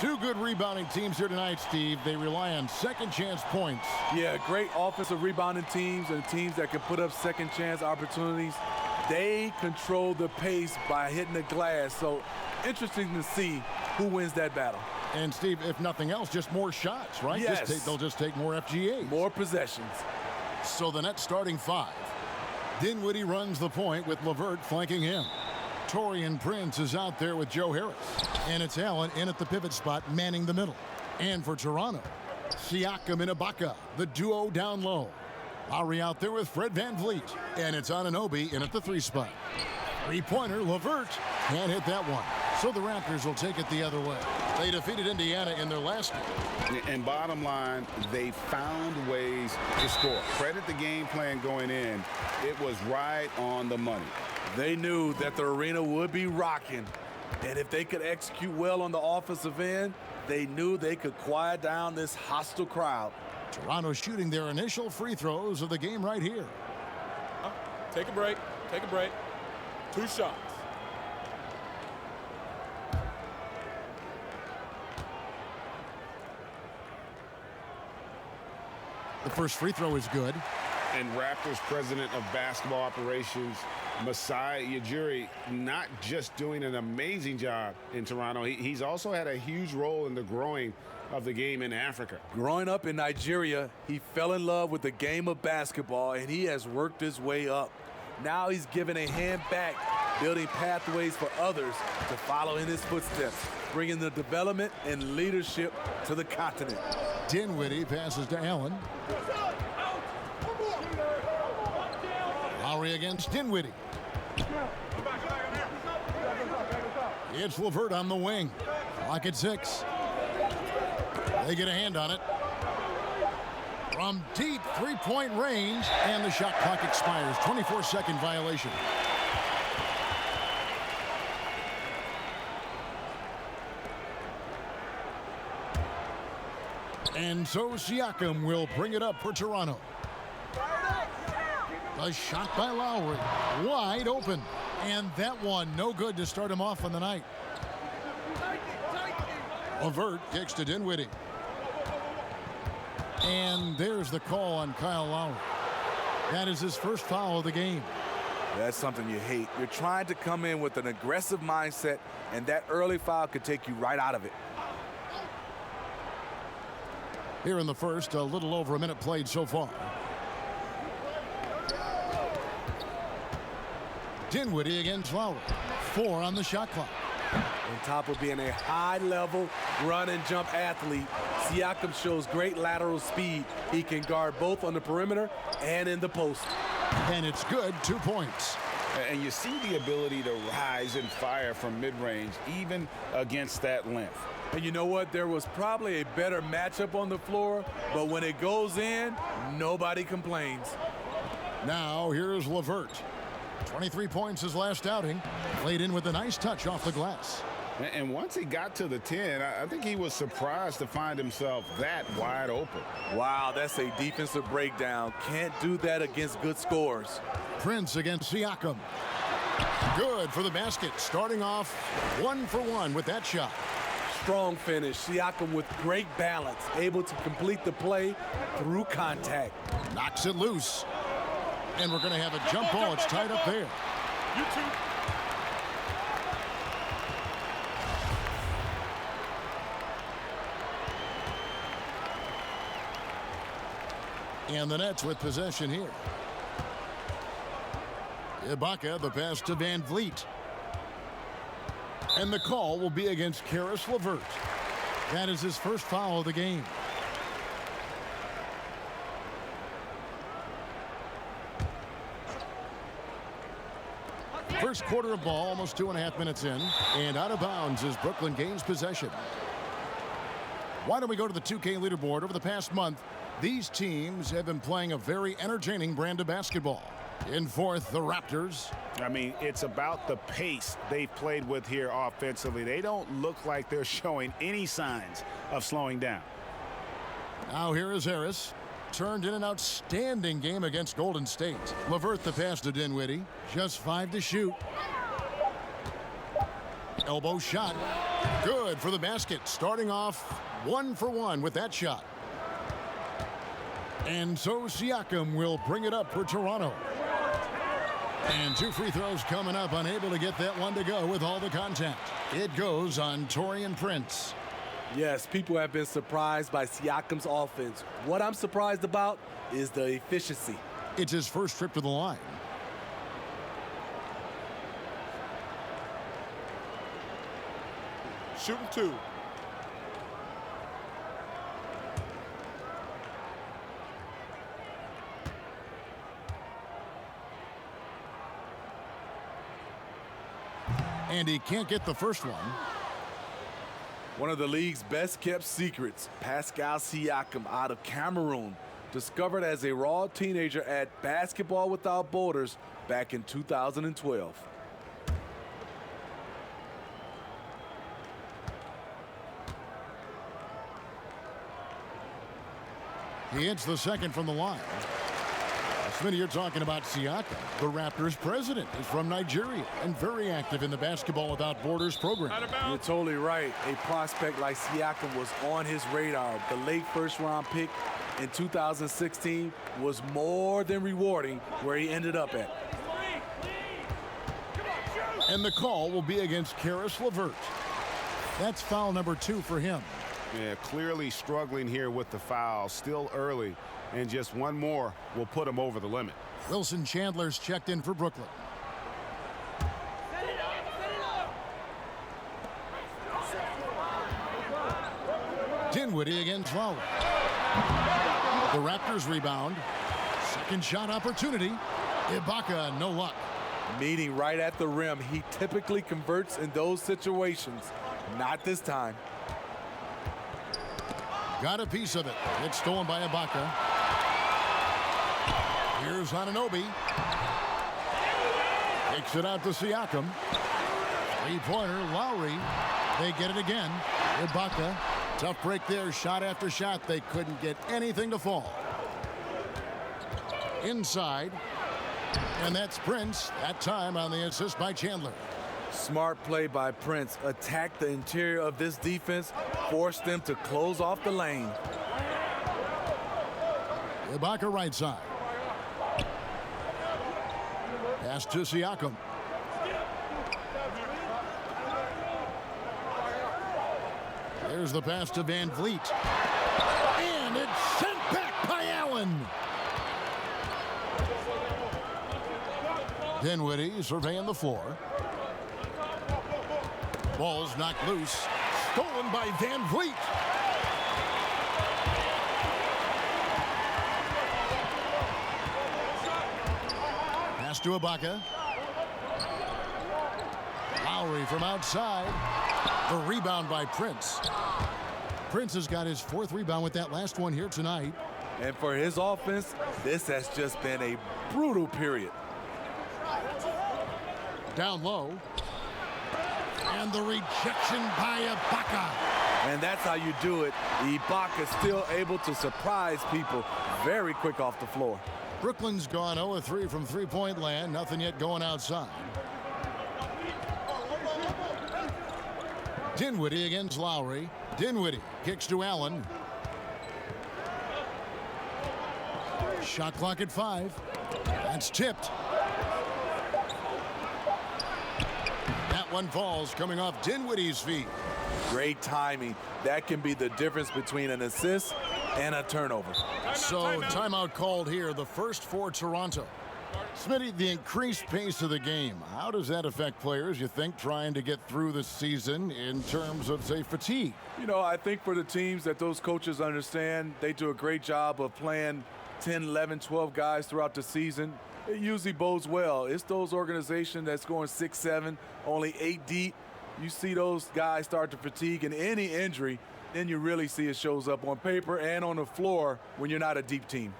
Two good rebounding teams here tonight, Steve. They rely on second chance points. Yeah, great offensive rebounding teams and teams that can put up second chance opportunities. They control the pace by hitting the glass. So interesting to see who wins that battle. And, Steve, if nothing else, just more shots, right? Yes. They'll just take more FGAs. More possessions. So the Nets starting five. Dinwiddie runs the point with LeVert flanking him. Taurean Prince is out there with Joe Harris. And it's Allen in at the pivot spot, manning the middle. And for Toronto, Siakam and Ibaka, the duo down low. Lowry out there with Fred VanVleet. And it's Anunoby in at the 3 spot. Three-pointer, LeVert can't hit that one. So the Raptors will take it the other way. They defeated Indiana in their last game. And bottom line, they found ways to score. Credit the game plan going in. It was right on the money. They knew that the arena would be rocking. And if they could execute well on the offensive end, they knew they could quiet down this hostile crowd. Toronto shooting their initial free throws of the game right here. Take a break. Take a break. 2 shots. The first free throw is good. And Raptors president of basketball operations, Masai Ujiri, not just doing an amazing job in Toronto, he's also had a huge role in the growing of the game in Africa. Growing up in Nigeria, he fell in love with the game of basketball, and he has worked his way up. Now he's given a hand back, building pathways for others to follow in his footsteps, bringing the development and leadership to the continent. Dinwiddie passes to Allen. Lowry against Dinwiddie. It's LeVert on the wing. Clock at 6. They get a hand on it. From deep three-point range, and the shot clock expires. 24-second violation. And so Siakam will bring it up for Toronto. A shot by Lowry, wide open. And that one, no good to start him off on the night. LeVert kicks to Dinwiddie. And there's the call on Kyle Lowry. That is his first foul of the game. That's something you hate. You're trying to come in with an aggressive mindset, and that early foul could take you right out of it. Here in the first, a little over a minute played so far. Dinwiddie against Lowry. 4 on the shot clock. On top of being a high-level run and jump athlete, Siakam shows great lateral speed. He can guard both on the perimeter and in the post. And it's good, 2 points. And you see the ability to rise and fire from mid-range, even against that length. And you know what? There was probably a better matchup on the floor, but when it goes in, nobody complains. Now here's LeVert. 23 points his last outing. Played in with a nice touch off the glass. And once he got to the 10, I think he was surprised to find himself that wide open. Wow, that's a defensive breakdown. Can't do that against good scores. Prince against Siakam. Good for the basket. Starting off 1 for 1 with that shot. Strong finish. Siakam with great balance. Able to complete the play through contact. Knocks it loose. And we're going to have a jump ball. It's tied up there. And the Nets with possession here. Ibaka, the pass to VanVleet. And the call will be against Caris LeVert. That is his first foul of the game. First quarter of ball, almost 2.5 minutes in. And out of bounds as Brooklyn gains possession. Why don't we go to the 2K leaderboard? Over the past month, these teams have been playing a very entertaining brand of basketball. In fourth, the Raptors. I mean, it's about the pace they've played with here offensively. They don't look like they're showing any signs of slowing down. Now here is Harris. Turned in an outstanding game against Golden State. LeVert the pass to Dinwiddie. Just 5 to shoot. Elbow shot. Good for the basket. Starting off 1 for 1 with that shot. And so Siakam will bring it up for Toronto. And 2 free throws coming up. Unable to get that one to go with all the contact. It goes on Taurean Prince. Yes, people have been surprised by Siakam's offense. What I'm surprised about is the efficiency. It's his first trip to the line. Shooting 2. And he can't get the first one. One of the league's best kept secrets, Pascal Siakam out of Cameroon, discovered as a raw teenager at Basketball Without Borders back in 2012. He hits the second from the line. Smitty, you're talking about Siakam. The Raptors president is from Nigeria and very active in the Basketball Without Borders program. You're totally right. A prospect like Siakam was on his radar. The late first-round pick in 2016 was more than rewarding where he ended up at. And the call will be against Caris LeVert. That's foul number 2 for him. Yeah, clearly struggling here with the foul. Still early. And just one more will put him over the limit. Wilson Chandler's checked in for Brooklyn. Dinwiddie against Lowry. The Raptors rebound. Second shot opportunity. Ibaka, no luck. Meeting right at the rim. He typically converts in those situations. Not this time. Got a piece of it. It's stolen by Ibaka. Here's Anunoby. Takes it out to Siakam. Three-pointer, Lowry. They get it again. Ibaka. Tough break there. Shot after shot. They couldn't get anything to fall. Inside. And that's Prince. That time on the assist by Chandler. Smart play by Prince. Attack the interior of this defense. Force them to close off the lane. Ibaka right side. Pass to Siakam. There's the pass to Van Vliet. And it's sent back by Allen. Dinwiddie surveying the floor. Ball's knocked loose. Stolen by Van Vliet. Pass to Ibaka. Lowry from outside. The rebound by Prince. Prince has got his 4th rebound with that last one here tonight. And for his offense, this has just been a brutal period. Down low. And the rejection by Ibaka. And that's how you do it. Ibaka still able to surprise people very quick off the floor. Brooklyn's gone 0-3 from three-point land. Nothing yet going outside. Dinwiddie against Lowry. Dinwiddie kicks to Allen. Shot clock at 5. That's tipped. That one falls coming off Dinwiddie's feet. Great timing. That can be the difference between an assist and a turnover. So timeout called here, the first for Toronto. Smitty, the increased pace of the game, how does that affect players, you think, trying to get through the season in terms of, say, fatigue? You know, I think for the teams that those coaches understand, they do a great job of playing 10, 11, 12 guys throughout the season. It usually bodes well. It's those organizations that's going 6, 7, only 8 deep. You see those guys start to fatigue, and any injury, then you really see it shows up on paper and on the floor when you're not a deep team.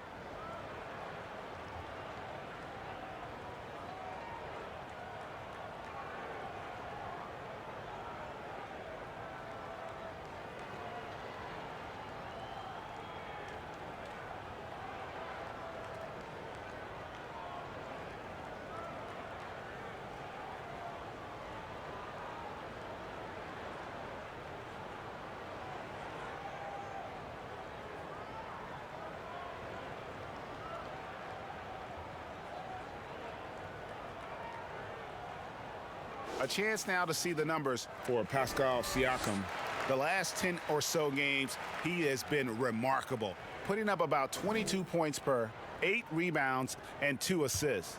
A chance now to see the numbers for Pascal Siakam. The last 10 or so games, he has been remarkable, putting up about 22 points per, 8 rebounds, and 2 assists.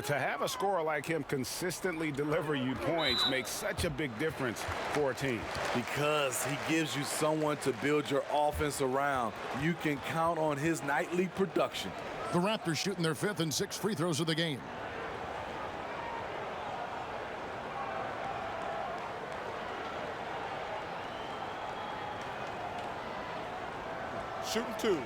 To have a scorer like him consistently deliver you points makes such a big difference for a team. Because he gives you someone to build your offense around. You can count on his nightly production. The Raptors shooting their 5th and 6th free throws of the game. Shooting 2.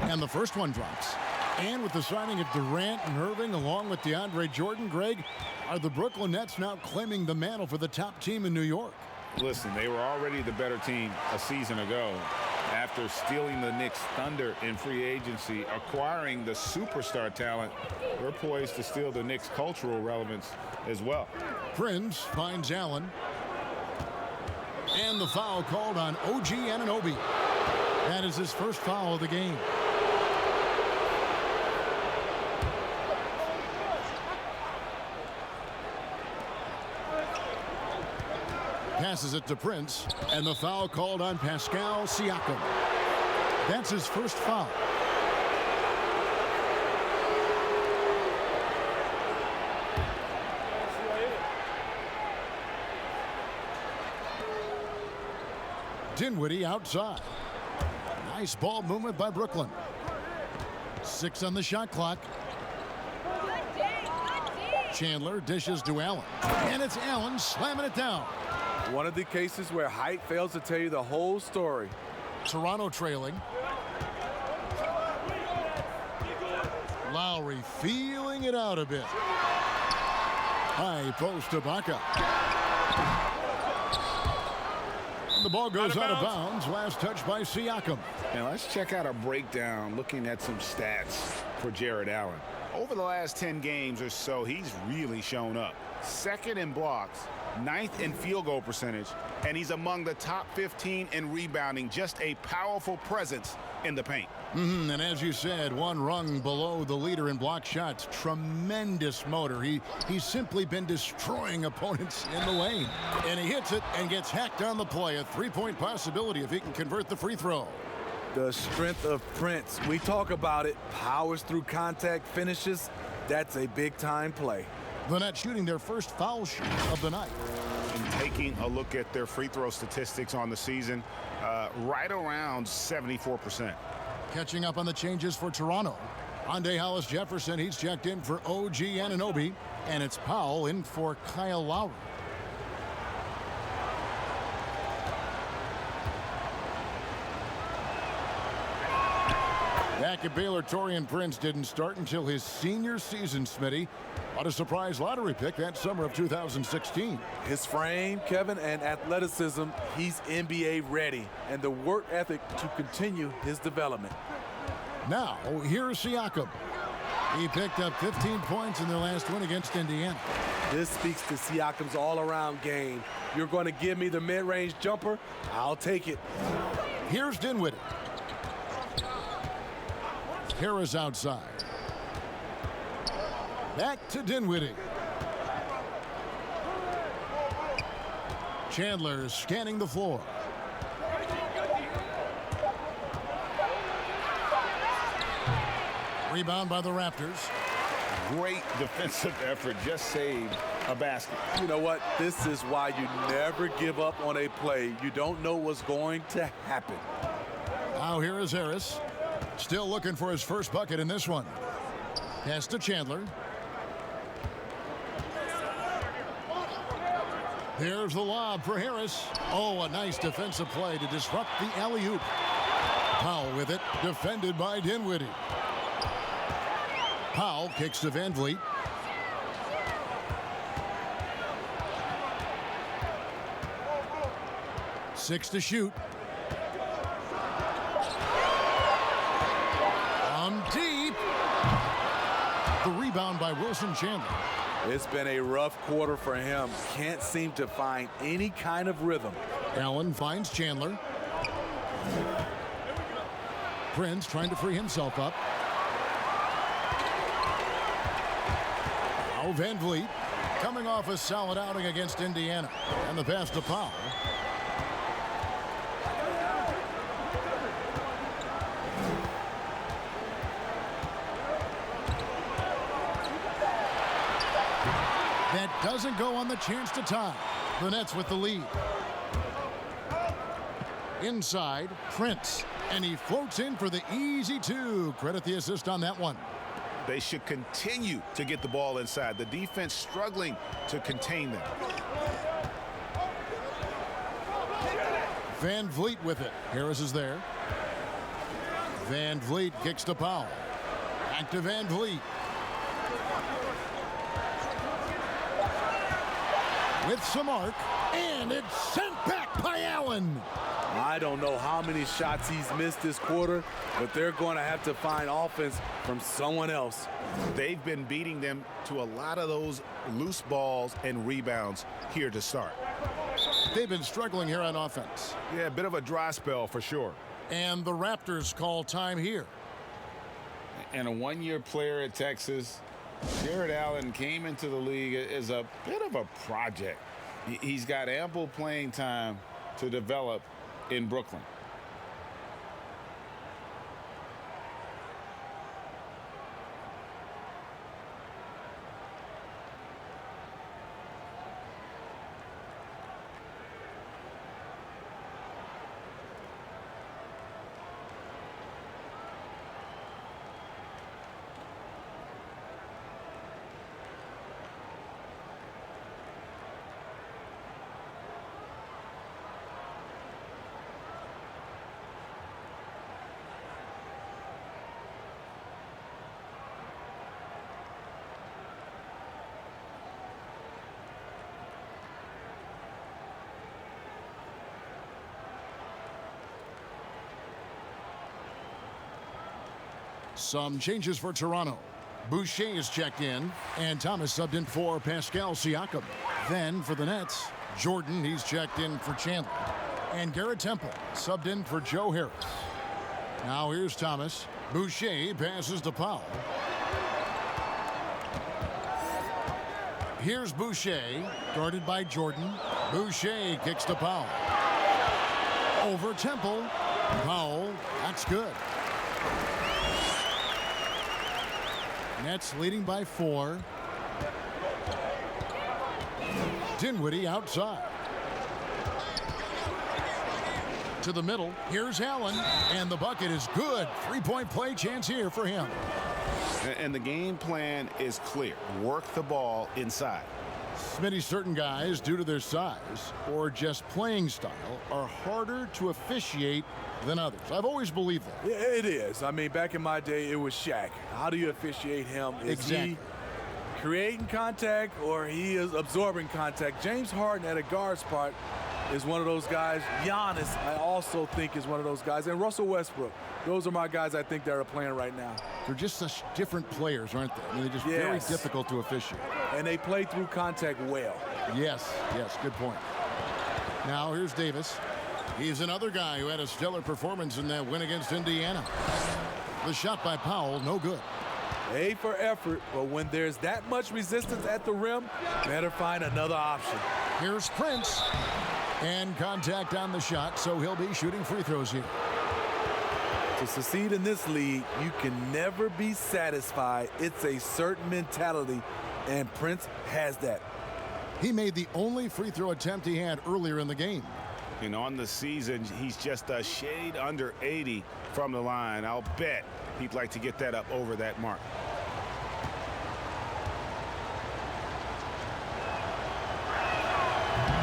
And the first one drops. And with the signing of Durant and Irving along with DeAndre Jordan, Greg, are the Brooklyn Nets now claiming the mantle for the top team in New York? Listen, they were already the better team a season ago. After stealing the Knicks' thunder in free agency, acquiring the superstar talent, we're poised to steal the Knicks' cultural relevance as well. Prince finds Allen. And the foul called on OG Anunoby. That is his first foul of the game. Passes it to Prince, and the foul called on Pascal Siakam. That's his first foul. Dinwiddie outside. Nice ball movement by Brooklyn. 6 on the shot clock. Chandler dishes to Allen, and it's Allen slamming it down. One of the cases where height fails to tell you the whole story. Toronto trailing. Lowry feeling it out a bit. High post to Ibaka. The ball goes out of bounds. Last touch by Siakam. Now let's check out a breakdown looking at some stats for Jared Allen. Over the last 10 games or so, he's really shown up. 2nd in blocks, 9th in field goal percentage, and he's among the top 15 in rebounding. Just a powerful presence in the paint. And as you said, one rung below the leader in block shots. Tremendous motor. He's simply been destroying opponents in the lane. And he hits it and gets hacked on the play. A 3-point possibility if he can convert the free throw. The strength of Prince. We talk about it. Powers through contact, finishes. That's a big-time play. The Nets shooting their first foul shot of the night. And taking a look at their free throw statistics on the season, right around 74%. Catching up on the changes for Toronto. Andre Hollis-Jefferson, he's checked in for OG Anunoby. And it's Powell in for Kyle Lowry. Back at Baylor, Taurean Prince didn't start until his senior season, Smitty. What a surprise lottery pick that summer of 2016. His frame, Kevin, and athleticism, he's NBA ready. And the work ethic to continue his development. Now, here's Siakam. He picked up 15 points in their last win against Indiana. This speaks to Siakam's all-around game. You're going to give me the mid-range jumper, I'll take it. Here's Dinwiddie. Harris outside. Back to Dinwiddie. Chandler scanning the floor. Rebound by the Raptors. Great defensive effort. Just saved a basket. You know what? This is why you never give up on a play. You don't know what's going to happen. Now here is Harris. Still looking for his first bucket in this one. Pass to Chandler. Here's the lob for Harris. Oh, a nice defensive play to disrupt the alley-oop. Powell with it, defended by Dinwiddie. Powell kicks to Van Vliet. Six to shoot. Deep. The rebound by Wilson Chandler. It's been a rough quarter for him. Can't seem to find any kind of rhythm. Allen finds Chandler. Prince trying to free himself up. Now Van Vliet coming off a solid outing against Indiana. And the pass to Powell. That doesn't go on the chance to tie. The Nets with the lead. Inside, Prince. And he floats in for the easy two. Credit the assist on that one. They should continue to get the ball inside. The defense struggling to contain them. Van Vliet with it. Harris is there. Van Vliet kicks to Powell. Back to Van Vliet. With some arc. And it's sent back by Allen. I don't know how many shots he's missed this quarter, but they're going to have to find offense from someone else. They've been beating them to a lot of those loose balls and rebounds here to start. They've been struggling here on offense. Yeah, a bit of a dry spell for sure. And the Raptors call time here. And a one-year player at Texas, Jared Allen came into the league as a bit of a project. He's got ample playing time to develop in Brooklyn. Some changes for Toronto. Boucher is checked in, and Thomas subbed in for Pascal Siakam. Then for the Nets, Jordan, he's checked in for Chandler. And Garrett Temple subbed in for Joe Harris. Now here's Thomas. Boucher passes to Powell. Here's Boucher, guarded by Jordan. Boucher kicks to Powell. Over Temple. Powell, that's good. Nets leading by 4. Dinwiddie outside. To the middle. Here's Allen. And the bucket is good. Three-point play chance here for him. And the game plan is clear. Work the ball inside. Smitty, certain guys, due to their size or just playing style, are harder to officiate than others. I've always believed that. Yeah, it is. I mean, back in my day, it was Shaq. How do you officiate him? Is he creating contact or he is absorbing contact? James Harden at a guard spot is one of those guys. Giannis, I also think, is one of those guys. And Russell Westbrook. Those are my guys I think that are playing right now. They're just such different players, aren't they? I mean, they're just very difficult to officiate. And they play through contact well. Yes, good point. Now here's Davis. He's another guy who had a stellar performance in that win against Indiana. The shot by Powell, no good. A for effort, but when there's that much resistance at the rim, better find another option. Here's Prince. And contact on the shot, so he'll be shooting free throws here. To succeed in this league, you can never be satisfied. It's a certain mentality, and Prince has that. He made the only free throw attempt he had earlier in the game. And on the season, he's just a shade under 80 from the line. I'll bet he'd like to get that up over that mark.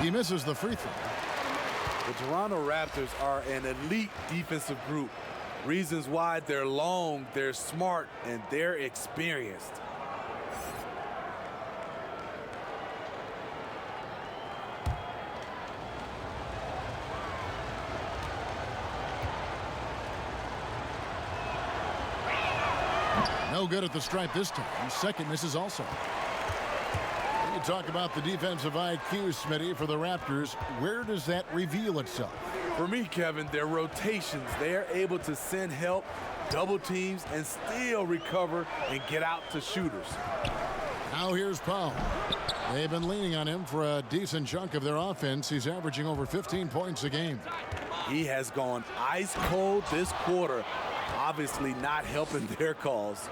He misses the free throw. The Toronto Raptors are an elite defensive group. Reasons why: they're long, they're smart, and they're experienced. No good at the stripe this time. Second misses also. When you talk about the defensive IQ, Smitty, for the Raptors, where does that reveal itself? For me, Kevin, their rotations, they're able to send help, double teams, and still recover and get out to shooters. Now here's Powell. They've been leaning on him for a decent chunk of their offense. He's averaging over 15 points a game. He has gone ice cold this quarter, obviously not helping their cause.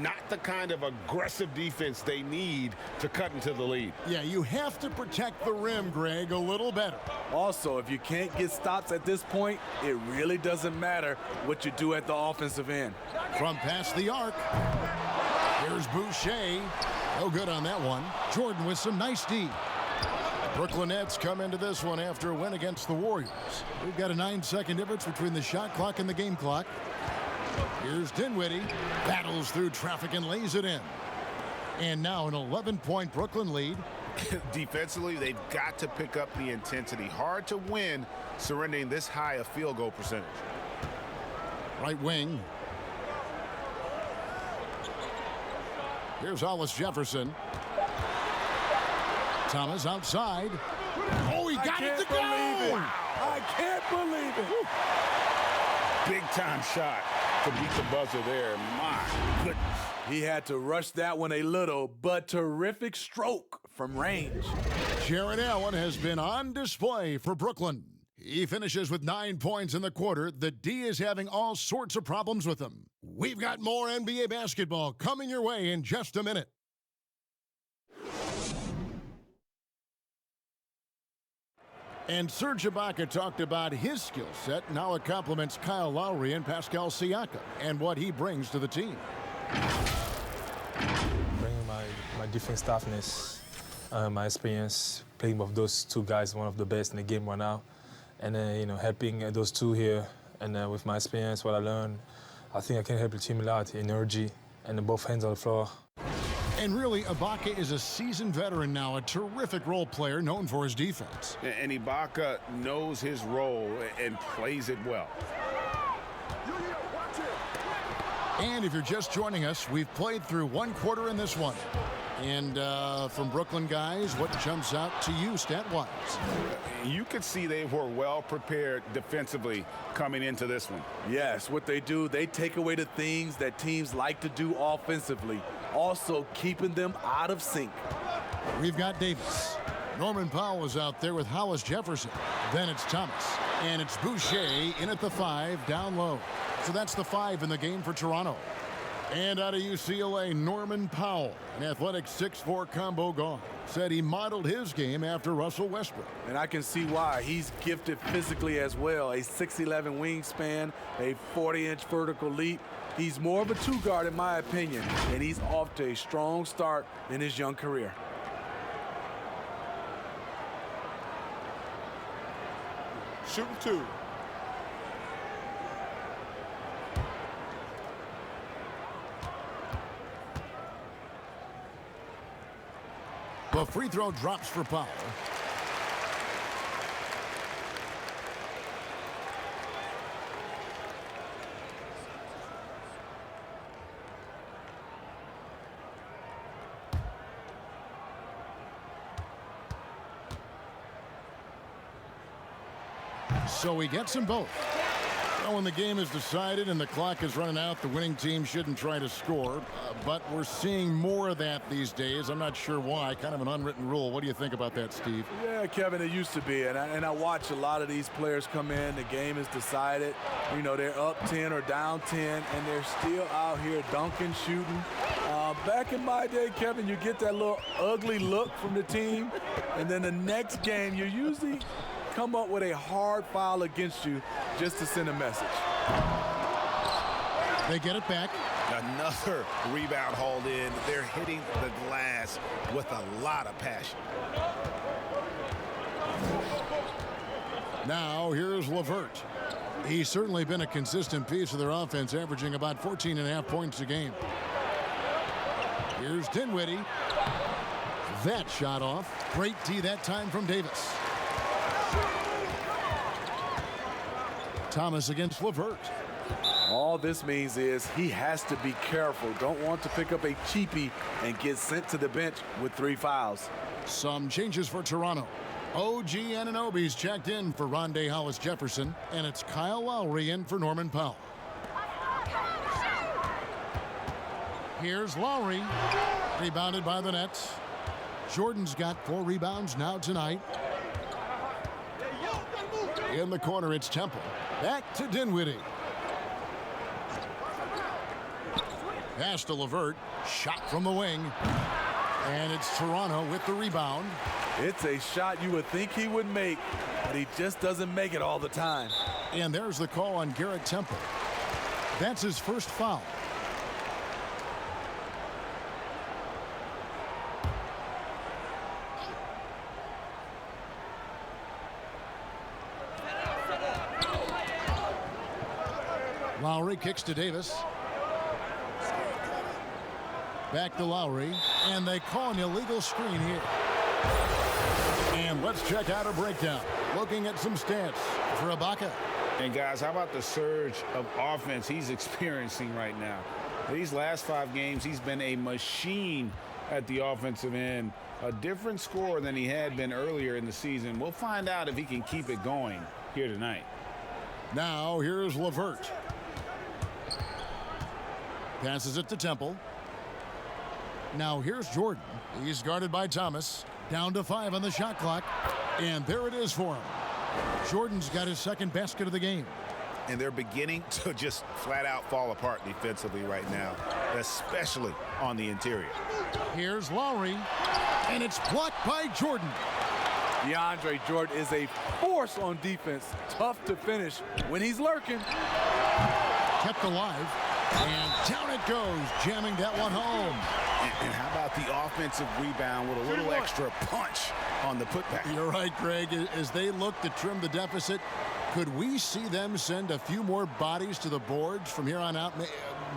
Not the kind of aggressive defense they need to cut into the lead. Yeah, you have to protect the rim, Greg, a little better. Also, if you can't get stops at this point, it really doesn't matter what you do at the offensive end. From past the arc, here's Boucher. No good on that one. Jordan with some nice D. Brooklyn Nets come into this one after a win against the Warriors. We've got a 9-second difference between the shot clock and the game clock. Here's Dinwiddie, battles through traffic and lays it in. And now an 11-point Brooklyn lead. Defensively, they've got to pick up the intensity. Hard to win surrendering this high a field goal percentage. Right wing. Here's Hollis Jefferson. Thomas outside. Oh, he got it to go! Wow. I can't believe it. Big-time shot to beat the buzzer there. My goodness. He had to rush that one a little, but terrific stroke from range. Jared Allen has been on display for Brooklyn. He finishes with 9 points in the quarter. The D is having all sorts of problems with him. We've got more NBA basketball coming your way in just a minute. And Serge Ibaka talked about his skill set. Now it complements Kyle Lowry and Pascal Siakam and what he brings to the team. Bringing my defense toughness, my experience playing with those two guys, one of the best in the game right now, and then helping those two here, and with my experience, what I learned, I think I can help the team a lot, energy, and both hands on the floor. And really, Ibaka is a seasoned veteran now, a terrific role player known for his defense. And Ibaka knows his role and plays it well. And if you're just joining us, we've played through one quarter in this one. And from Brooklyn guys, what jumps out to you stat-wise? You could see they were well prepared defensively coming into this one. Yes, what they do, they take away the things that teams like to do offensively, also keeping them out of sync. We've got Davis. Norman Powell is out there with Hollis Jefferson. Then it's Thomas. And it's Boucher in at the 5, down low. So that's the 5 in the game for Toronto. And out of UCLA, Norman Powell, an athletic 6'4" combo guard, said he modeled his game after Russell Westbrook. And I can see why. He's gifted physically as well. A 6'11" wingspan, a 40-inch vertical leap. He's more of a two-guard in my opinion, and he's off to a strong start in his young career. Shooting two. The free throw drops for Powell. So he gets them both. Well, when the game is decided and the clock is running out, the winning team shouldn't try to score. But we're seeing more of that these days. I'm not sure why. Kind of an unwritten rule. What do you think about that, Steve? Yeah, Kevin, it used to be. And I watch a lot of these players come in. The game is decided. You know, they're up 10 or down 10, and they're still out here dunking, shooting. Back in my day, Kevin, you get that little ugly look from the team. And then the next game, you usually come up with a hard foul against you just to send a message. They get it back. Another rebound hauled in. They're hitting the glass with a lot of passion. Now here's LeVert. He's certainly been a consistent piece of their offense, averaging about 14.5 points a game. Here's Dinwiddie. That shot off. Great D that time from Davis. Thomas against LeVert. All this means is he has to be careful. Don't want to pick up a cheapie and get sent to the bench with 3 fouls. Some changes for Toronto. OG Anunoby's checked in for Rondé Hollis-Jefferson, and it's Kyle Lowry in for Norman Powell. Here's Lowry, rebounded by the Nets. Jordan's got 4 rebounds now tonight. In the corner, it's Temple. Back to Dinwiddie. Pass to LeVert. Shot from the wing. And it's Toronto with the rebound. It's a shot you would think he would make, but he just doesn't make it all the time. And there's the call on Garrett Temple. That's his first foul. Lowry kicks to Davis. Back to Lowry, and they call an illegal screen here. And let's check out a breakdown. Looking at some stats for Ibaka. And guys, how about the surge of offense he's experiencing right now? These last 5 games, he's been a machine at the offensive end. A different scorer than he had been earlier in the season. We'll find out if he can keep it going here tonight. Now here's LeVert. Passes it to Temple. Now here's Jordan. He's guarded by Thomas. Down to 5 on the shot clock. And there it is for him. Jordan's got his second basket of the game. And they're beginning to just flat out fall apart defensively right now, especially on the interior. Here's Lowry. And it's blocked by Jordan. DeAndre Jordan is a force on defense. Tough to finish when he's lurking. Kept alive. And down it goes, jamming that one home. And how about the offensive rebound with a little extra punch on the putback? You're right, Greg. As they look to trim the deficit, could we see them send a few more bodies to the boards from here on out?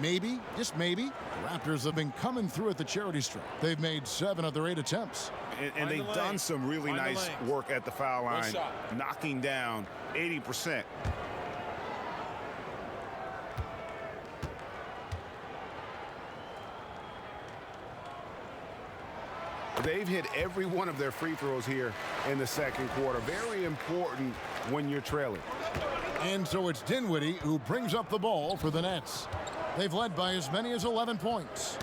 Maybe, just maybe. The Raptors have been coming through at the charity stripe. They've made 7 of their 8 attempts. And they've done some really nice work at the foul line, knocking down 80%. They've hit every one of their free throws here in the second quarter. Very important when you're trailing. And so it's Dinwiddie who brings up the ball for the Nets. They've led by as many as 11 points.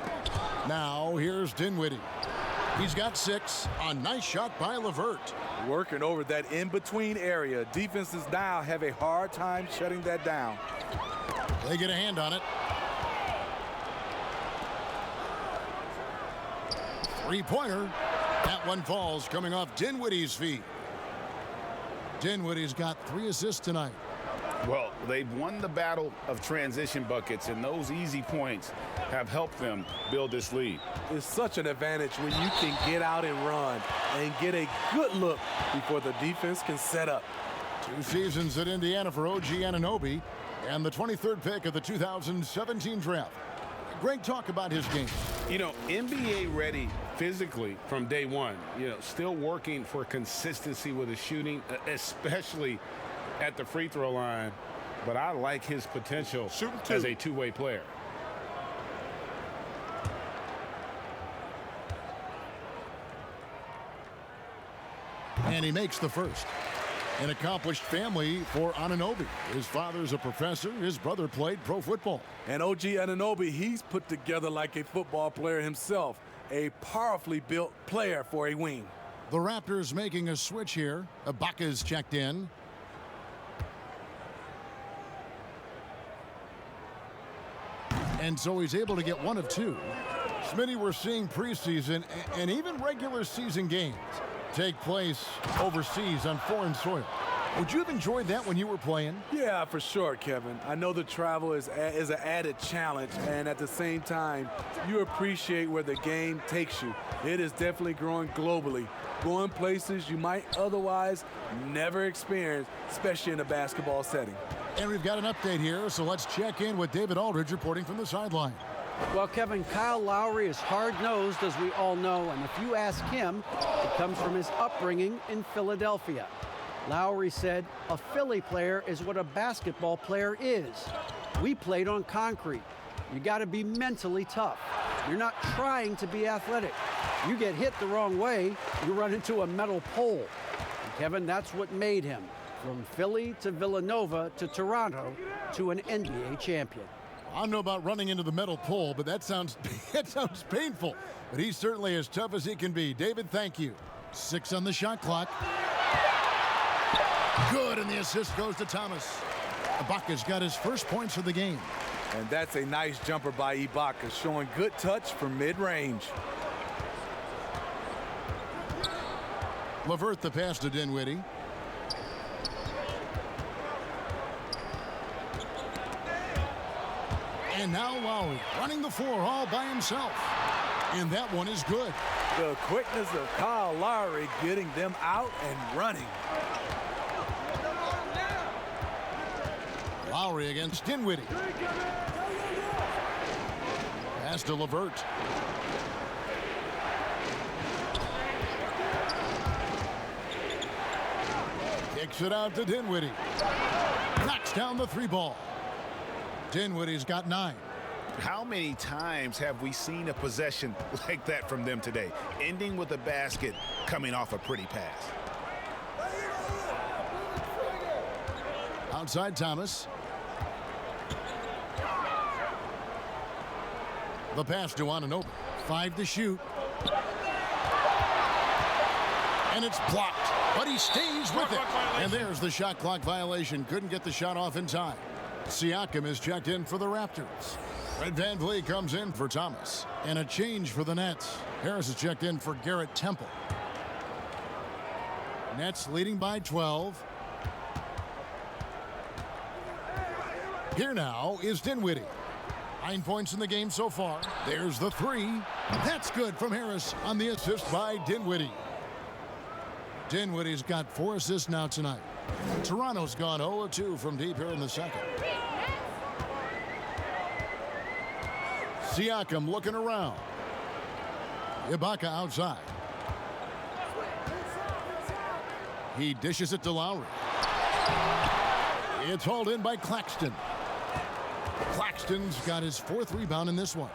Now here's Dinwiddie. He's got 6. A nice shot by LeVert. Working over that in-between area. Defenses now have a hard time shutting that down. They get a hand on it. 3-pointer. That one falls, coming off Dinwiddie's feet. Dinwiddie's got 3 assists tonight. Well, they've won the battle of transition buckets, and those easy points have helped them build this lead. It's such an advantage when you can get out and run and get a good look before the defense can set up. 2 seasons at Indiana for OG Anunoby and the 23rd pick of the 2017 draft. Greg, talk about his game. You know, NBA ready physically from day one. You know, still working for consistency with his shooting, especially at the free throw line. But I like his potential as a two-way player. And he makes the first. An accomplished family for Anunoby. His father's a professor. His brother played pro football. And OG Anunoby, he's put together like a football player himself. A powerfully built player for a wing. The Raptors making a switch here. Ibaka's checked in. And so he's able to get 1 of 2. Smitty, we're seeing preseason and even regular season games take place overseas on foreign soil. Would you have enjoyed that when you were playing? Yeah, for sure, Kevin. I know the travel is an added challenge, and at the same time, you appreciate where the game takes you. It is definitely growing globally, going places you might otherwise never experience, especially in a basketball setting. And we've got an update here, so let's check in with David Aldridge reporting from the sideline. Well, Kevin, Kyle Lowry is hard-nosed, as we all know, and if you ask him, it comes from his upbringing in Philadelphia. Lowry said, "A Philly player is what a basketball player is. We played on concrete. You got to be mentally tough. You're not trying to be athletic. You get hit the wrong way, you run into a metal pole. Kevin, that's what made him, from Philly to Villanova to Toronto to an NBA champion. I don't know about running into the metal pole, but that sounds painful. But he's certainly as tough as he can be. David, thank you. 6 on the shot clock. Good, and the assist goes to Thomas. Ibaka's got his first points of the game. And that's a nice jumper by Ibaka, showing good touch from mid-range. LeVert the pass to Dinwiddie. And now Lowry running the floor all by himself. And that one is good. The quickness of Kyle Lowry getting them out and running. Lowry against Dinwiddie. Pass to LeVert. Kicks it out to Dinwiddie. Knocks down the 3 ball. Dinwiddie's got 9. How many times have we seen a possession like that from them today, ending with a basket coming off a pretty pass? Outside Thomas. The pass to Anunoby. 5 to shoot. And it's blocked, but he stays with it. And there's the shot clock violation. Couldn't get the shot off in time. Siakam is checked in for the Raptors. Fred VanVleet comes in for Thomas. And a change for the Nets. Harris is checked in for Garrett Temple. Nets leading by 12. Here now is Dinwiddie. 9 points in the game so far. There's the 3. That's good from Harris on the assist by Dinwiddie. Dinwiddie's got 4 assists now tonight. Toronto's gone 0-2 from deep here in the second. Siakam looking around. Ibaka outside. He dishes it to Lowry. It's hauled in by Claxton. Claxton's got his 4th rebound in this one.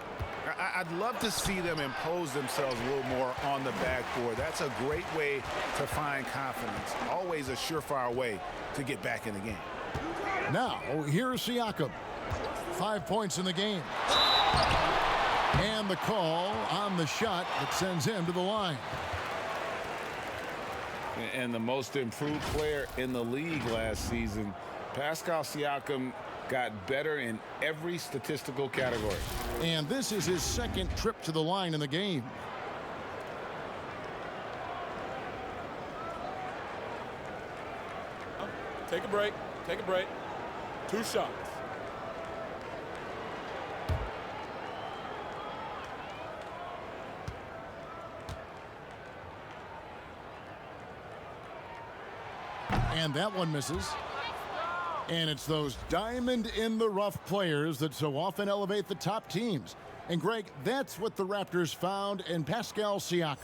I'd love to see them impose themselves a little more on the backboard. That's a great way to find confidence. Always a surefire way to get back in the game. Now, here's Siakam. 5 points in the game. And the call on the shot that sends him to the line. And the most improved player in the league last season, Pascal Siakam, got better in every statistical category. And this is his 2nd trip to the line in the game. Take a break. Take a break. 2 shots. And that one misses. And it's those diamond-in-the-rough players that so often elevate the top teams. And, Greg, that's what the Raptors found in Pascal Siakam.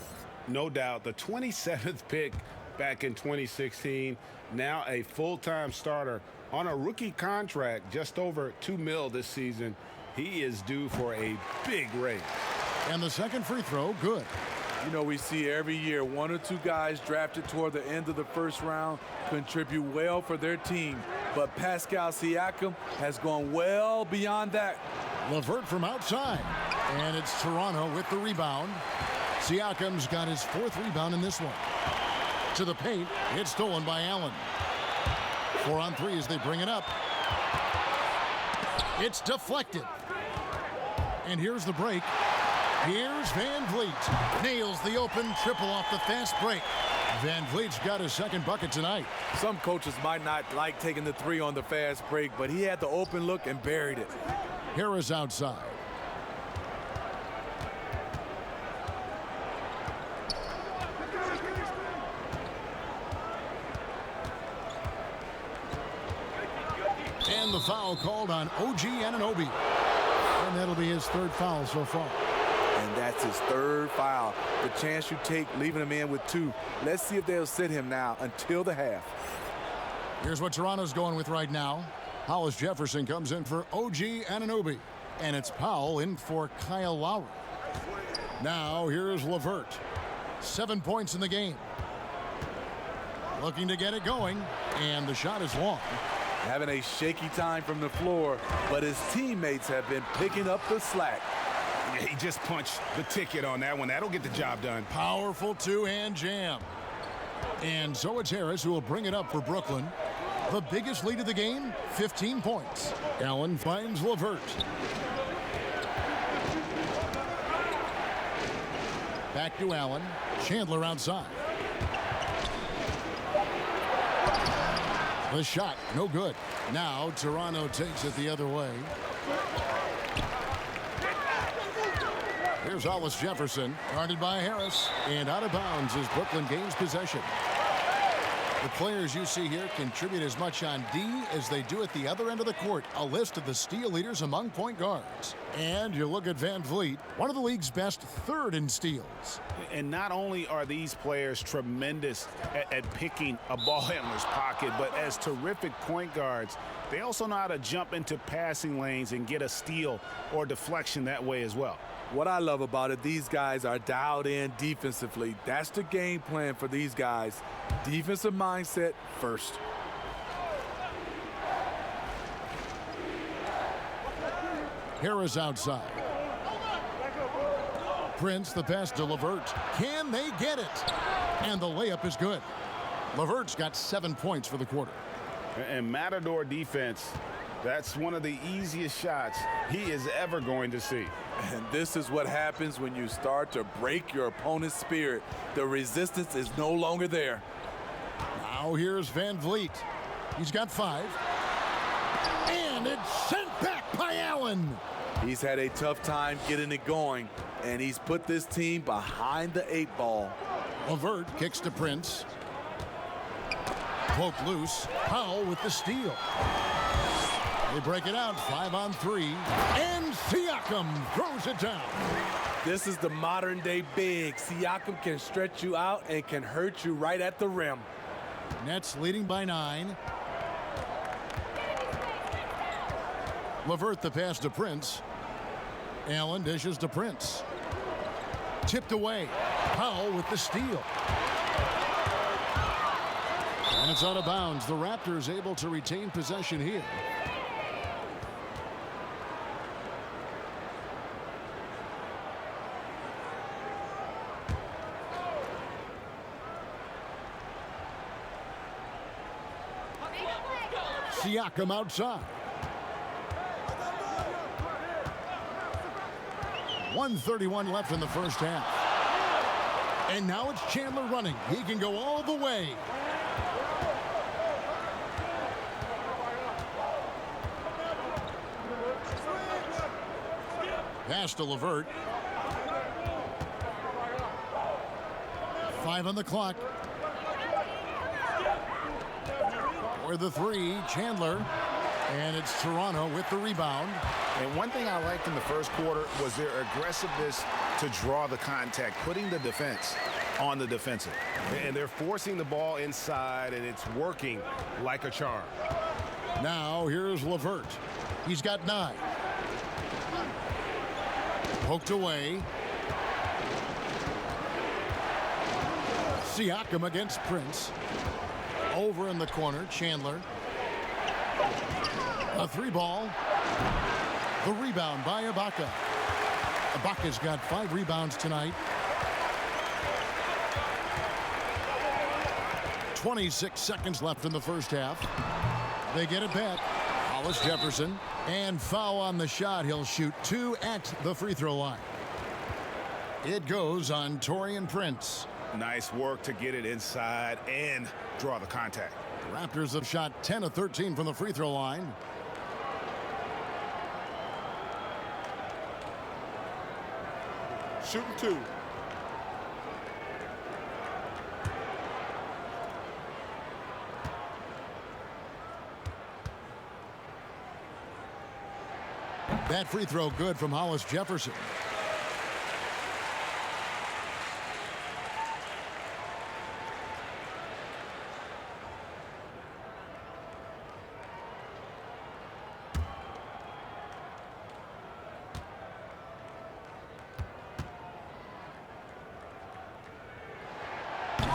No doubt. The 27th pick back in 2016, now a full-time starter on a rookie contract, just over $2 million this season. He is due for a big raise. And the second free throw, good. You know, we see every year 1 or 2 guys drafted toward the end of the first round contribute well for their team. But Pascal Siakam has gone well beyond that. LeVert from outside. And it's Toronto with the rebound. Siakam's got his 4th rebound in this one. To the paint. It's stolen by Allen. 4 on 3 as they bring it up. It's deflected. And here's the break. Here's VanVleet. Nails the open triple off the fast break. VanVleet's got his 2nd bucket tonight. Some coaches might not like taking the 3 on the fast break, but he had the open look and buried it. Harris outside. And the foul called on OG Anunoby. And that'll be his 3rd foul so far. And that's his 3rd foul. The chance you take leaving him in with 2. Let's see if they'll sit him now until the half. Here's what Toronto's going with right now. Hollis Jefferson comes in for OG Anunoby. And it's Powell in for Kyle Lowry. Now here's LeVert. 7 points in the game. Looking to get it going, and the shot is long. Having a shaky time from the floor, but his teammates have been picking up the slack. Yeah, he just punched the ticket on that one. That'll get the job done. Powerful two-hand jam. And so it's Harris who will bring it up for Brooklyn. The biggest lead of the game, 15 points. Allen finds LeVert. Back to Allen. Chandler outside. The shot, no good. Now Toronto takes it the other way. Here's Hollis Jefferson, guarded by Harris, and out of bounds as Brooklyn gains possession. The players you see here contribute as much on D as they do at the other end of the court. A list of the steal leaders among point guards. And you look at Van Vliet, one of the league's best third in steals. And not only are these players tremendous at picking a ball handler's pocket, but as terrific point guards, they also know how to jump into passing lanes and get a steal or deflection that way as well. What I love about it, these guys are dialed in defensively. That's the game plan for these guys. Defensive mindset first. Harris outside. Prince the pass to LeVert. Can they get it? And the layup is good. LeVert's got 7 points for the quarter. And Matador defense, that's one of the easiest shots he is ever going to see. And this is what happens when you start to break your opponent's spirit. The resistance is no longer there. Now here's Van Vliet. He's got 5. And it's sent back by Allen. He's had a tough time getting it going, and he's put this team behind the 8 ball. LeVert kicks to Prince. Poked loose. Powell with the steal. They break it out 5 on 3. And Siakam throws it down. This is the modern day big. Siakam can stretch you out and can hurt you right at the rim. Nets leading by 9. LeVert the pass to Prince. Allen dishes to Prince. Tipped away. Powell with the steal. And it's out of bounds. The Raptors able to retain possession here. Siakam outside. 1:31 left in the first half. And now it's Chandler running. He can go all the way. Pass to LeVert. 5 on the clock. For the 3, Chandler. And it's Toronto with the rebound. And one thing I liked in the first quarter was their aggressiveness to draw the contact, putting the defense on the defensive. And they're forcing the ball inside, and it's working like a charm. Now here's LeVert. He's got 9. Poked away. Siakam against Prince. Over in the corner, Chandler. A 3 ball. The rebound by Ibaka. Ibaka's got 5 rebounds tonight. 26 seconds left in the first half. They get it back. Hollis Jefferson. And foul on the shot. He'll shoot 2 at the free throw line. It goes on Taurean Prince. Nice work to get it inside and draw the contact. The Raptors have shot 10 of 13 from the free throw line. Shooting 2. That free throw good from Hollis Jefferson.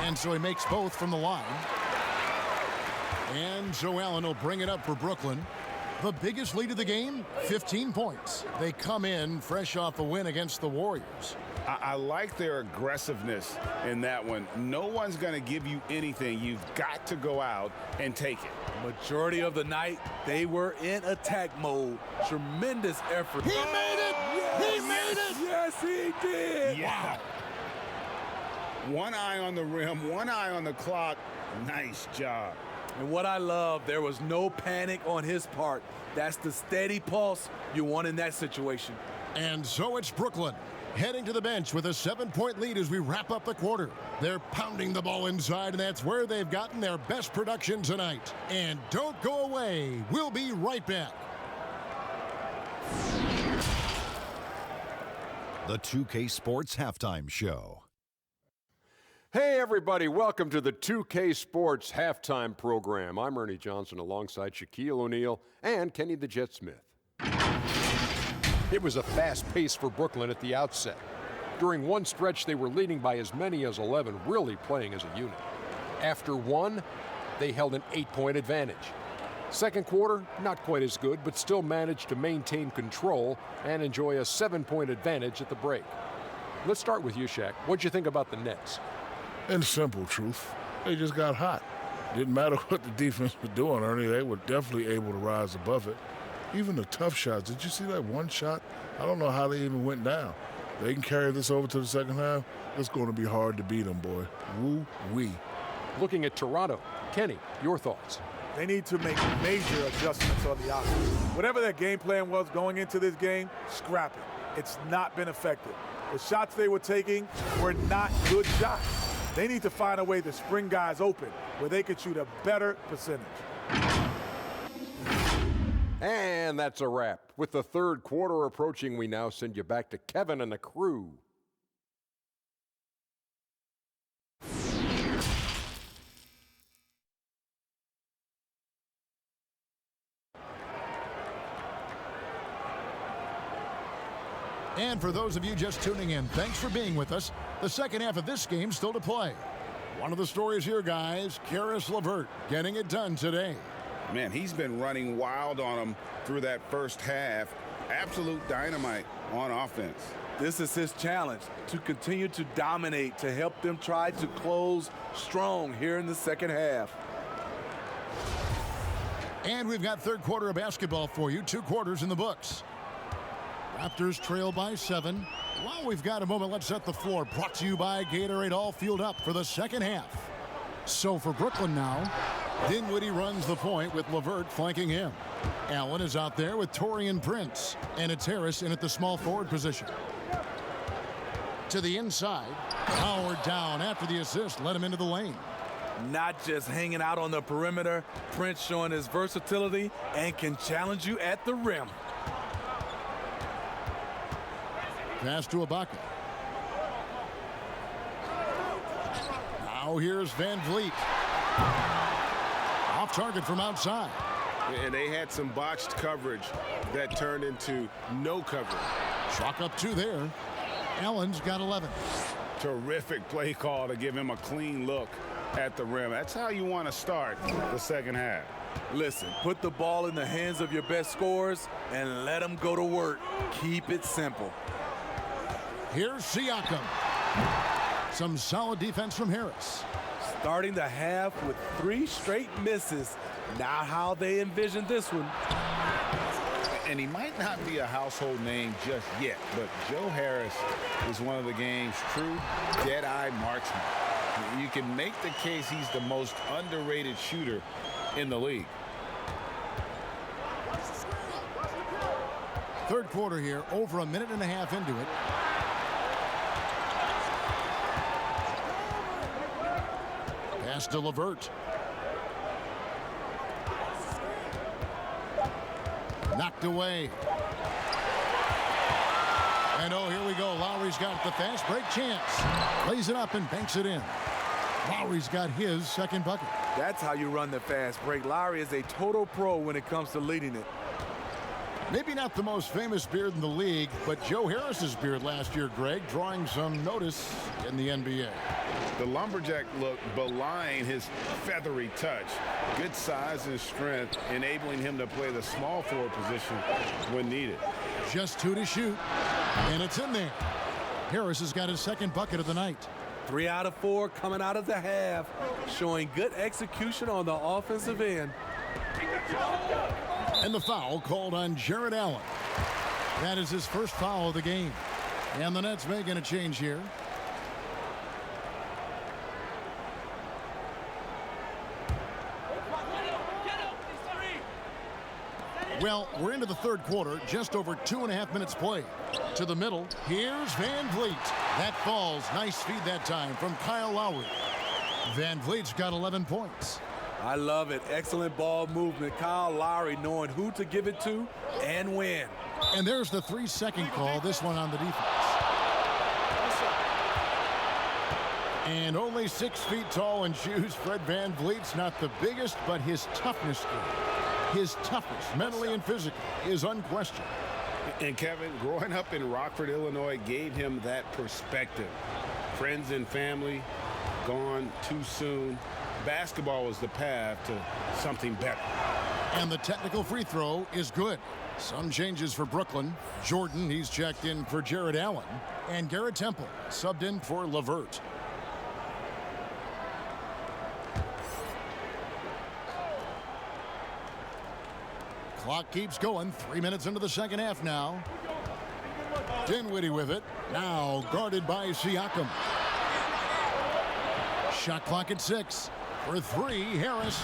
And so he makes both from the line. And so Allen will bring it up for Brooklyn. The biggest lead of the game, 15 points. They come in fresh off a win against the Warriors. I like their aggressiveness in that one. No one's going to give you anything. You've got to go out and take it. Majority of the night, they were in attack mode. Tremendous effort. He made it! Yes! He made it! Yes, he did! Yeah. One eye on the rim, one eye on the clock. Nice job. And what I love, there was no panic on his part. That's the steady pulse you want in that situation. And so it's Brooklyn heading to the bench with a 7-point lead as we wrap up the quarter. They're pounding the ball inside, and that's where they've gotten their best production tonight. And don't go away. We'll be right back. The 2K Sports Halftime Show. Hey everybody, welcome to the 2K Sports Halftime Program. I'm Ernie Johnson alongside Shaquille O'Neal and Kenny the Jet Smith. It was a fast pace for Brooklyn at the outset. During one stretch, they were leading by as many as 11, really playing as a unit. After one, they held an 8-point advantage. Second quarter, not quite as good, but still managed to maintain control and enjoy a 7-point advantage at the break. Let's start with you, Shaq. What'd you think about the Nets? In simple truth, they just got hot. Didn't matter what the defense was doing, Ernie. They were definitely able to rise above it. Even the tough shots. Did you see that one shot? I don't know how they even went down. They can carry this over to the second half. It's going to be hard to beat them, boy. Woo-wee. Looking at Toronto, Kenny, your thoughts? They need to make major adjustments on the offense. Whatever their game plan was going into this game, scrap it. It's not been effective. The shots they were taking were not good shots. They need to find a way to spring guys open where they could shoot a better percentage. And that's a wrap. With the third quarter approaching, we now send you back to Kevin and the crew. And for those of you just tuning in, thanks for being with us. The second half of this game still to play. One of the stories here, guys, Caris LeVert getting it done today. Man, he's been running wild on them through that first half. Absolute dynamite on offense. This is his challenge, to continue to dominate, to help them try to close strong here in the second half. And we've got third quarter of basketball for you, 2 quarters in the books. Raptors trail by 7. While we've got a moment, let's set the floor. Brought to you by Gatorade, all fueled up for the second half. So for Brooklyn now, Dinwiddie runs the point with LeVert flanking him. Allen is out there with Taurean Prince, and it's Harris in at the small forward position. To the inside, Howard down after the assist, let him into the lane. Not just hanging out on the perimeter, Prince showing his versatility and can challenge you at the rim. Pass to Ibaka. Now here's Van Vliet. Off target from outside. And they had some botched coverage that turned into no coverage. Chalk up 2 there. Allen's got 11. Terrific play call to give him a clean look at the rim. That's how you want to start the second half. Listen, put the ball in the hands of your best scorers and let them go to work. Keep it simple. Here's Siakam. Some solid defense from Harris. Starting the half with 3 straight misses. Not how they envisioned this one. And he might not be a household name just yet, but Joe Harris is one of the game's true dead-eye marksmen. You can make the case he's the most underrated shooter in the league. Third quarter here, over a minute and a half into it. Pass to LeVert. Knocked away. And oh, here we go. Lowry's got the fast break chance. Lays it up and banks it in. Lowry's got his second bucket. That's how you run the fast break. Lowry is a total pro when it comes to leading it. Maybe not the most famous beard in the league, but Joe Harris's beard last year, Greg, drawing some notice in the NBA. The lumberjack look belying his feathery touch. Good size and strength, enabling him to play the small forward position when needed. Just 2 to shoot, and it's in there. Harris has got his second bucket of the night. 3 out of 4 coming out of the half, showing good execution on the offensive end. And the foul called on Jared Allen. That is his first foul of the game. And the Nets making a change here. Well, we're into the third quarter, just over 2.5 minutes played. To the middle, here's Van Vliet. That falls. Nice feed that time from Kyle Lowry. Van Vliet's got 11 points. I love it. Excellent ball movement. Kyle Lowry knowing who to give it to and when. And there's the 3-second call, this one on the defense. And only 6 feet tall in shoes, Fred Van Vliet's not the biggest, but his toughness, his toughness, mentally and physically, is unquestioned. And Kevin, growing up in Rockford, Illinois, gave him that perspective. Friends and family gone too soon. Basketball was the path to something better. And the technical free throw is good. Some changes for Brooklyn. Jordan, he's checked in for Jared Allen. And Garrett Temple subbed in for LeVert. Clock keeps going. 3 minutes into the second half now. Dinwiddie with it. Now guarded by Siakam. Shot clock at 6. For 3, Harris.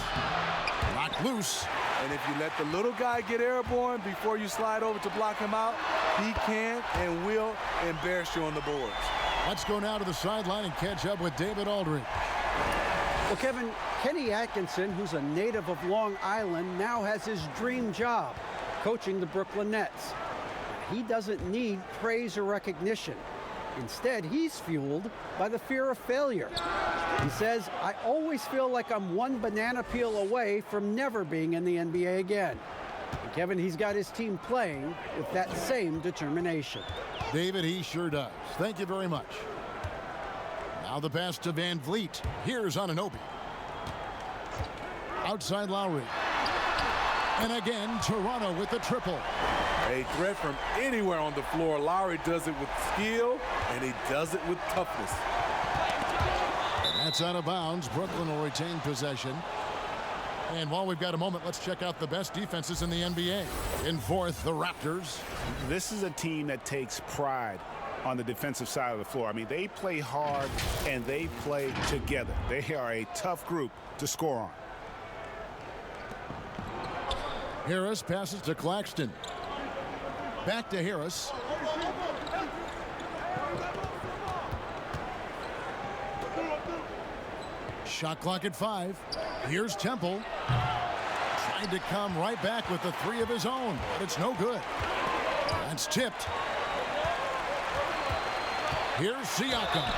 Knocked loose. And if you let the little guy get airborne before you slide over to block him out, he can and will embarrass you on the boards. Let's go now to the sideline and catch up with David Aldridge. Well, Kevin, Kenny Atkinson, who's a native of Long Island, now has his dream job, coaching the Brooklyn Nets. He doesn't need praise or recognition. Instead, he's fueled by the fear of failure. He says, I always feel like I'm one banana peel away from never being in the NBA again. And Kevin, he's got his team playing with that same determination. David, he sure does. Thank you very much. Now the pass to Van Vliet. Here's Anunoby. Outside Lowry. And again, Toronto with the triple. A threat from anywhere on the floor. Lowry does it with skill, and he does it with toughness. And that's out of bounds. Brooklyn will retain possession. And while we've got a moment, let's check out the best defenses in the NBA. In fourth, the Raptors. This is a team that takes pride on the defensive side of the floor. I mean, they play hard and they play together. They are a tough group to score on. Harris passes to Claxton. Back to Harris. Shot clock at 5. Here's Temple. Tried to come right back with the 3 of his own, but it's no good. That's tipped. Here's Siakam.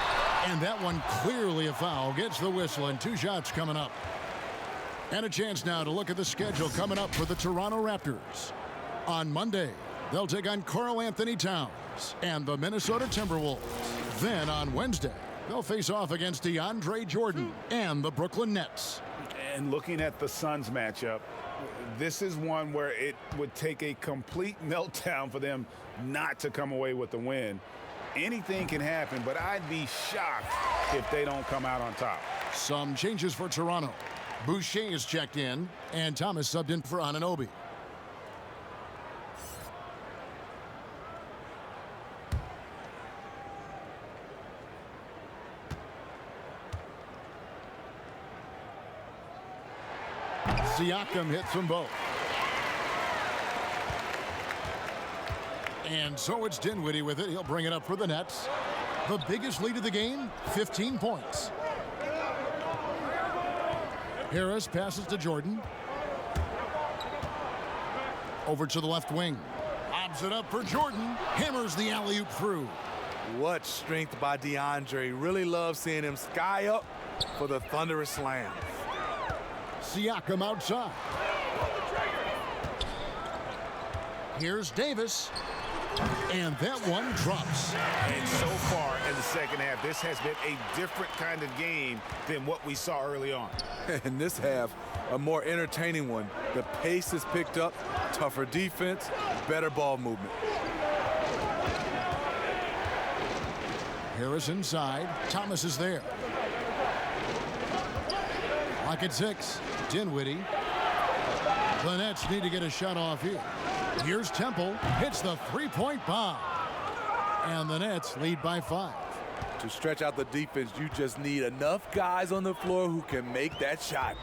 And that one clearly a foul. Gets the whistle, and 2 shots coming up. And a chance now to look at the schedule coming up for the Toronto Raptors. On Monday, they'll take on Karl Anthony Towns and the Minnesota Timberwolves. Then on Wednesday, they'll face off against DeAndre Jordan and the Brooklyn Nets. And looking at the Suns matchup, this is one where it would take a complete meltdown for them not to come away with the win. Anything can happen, but I'd be shocked if they don't come out on top. Some changes for Toronto. Boucher is checked in, and Thomas subbed in for Anunoby. Siakam hits them both. And so it's Dinwiddie with it. He'll bring it up for the Nets. The biggest lead of the game, 15 points. Harris passes to Jordan. Over to the left wing. Lobs it up for Jordan. Hammers the alley-oop through. What strength by DeAndre. Really love seeing him sky up for the thunderous slam. Siakam outside. Here's Davis. And that one drops. And so far in the second half, this has been a different kind of game than what we saw early on. In this half, a more entertaining one. The pace is picked up, tougher defense, better ball movement. Harris inside. Thomas is there. Lock at 6. Dinwiddie. The Nets need to get a shot off here. Here's Temple. Hits the three-point bomb. And the Nets lead by 5. To stretch out the defense, you just need enough guys on the floor who can make that shot.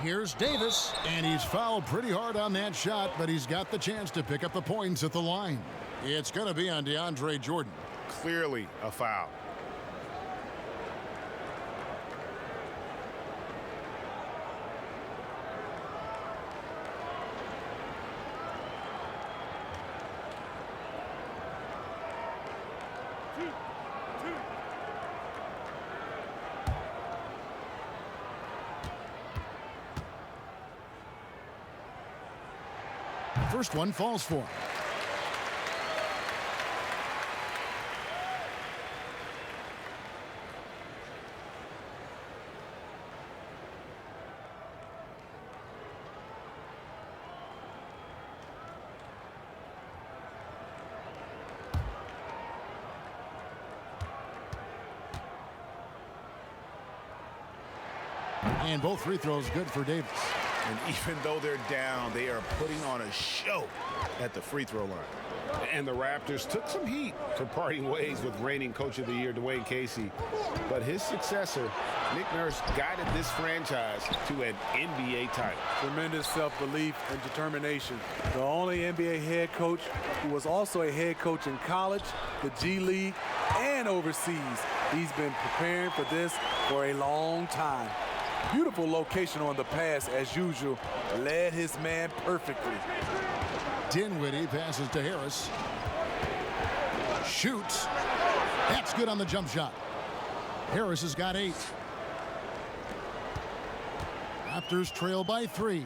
Here's Davis, and he's fouled pretty hard on that shot, but he's got the chance to pick up the points at the line. It's going to be on DeAndre Jordan. Clearly a foul. First one falls for him. And both free throws good for Davis. And even though they're down, they are putting on a show at the free throw line. And the Raptors took some heat for parting ways with reigning Coach of the Year Dwayne Casey. But his successor, Nick Nurse, guided this franchise to an NBA title. Tremendous self-belief and determination. The only NBA head coach who was also a head coach in college, the G League, and overseas. He's been preparing for this for a long time. Beautiful location on the pass, as usual. Led his man perfectly. Dinwiddie passes to Harris. Shoots. That's good on the jump shot. Harris has got 8. Raptors trail by 3.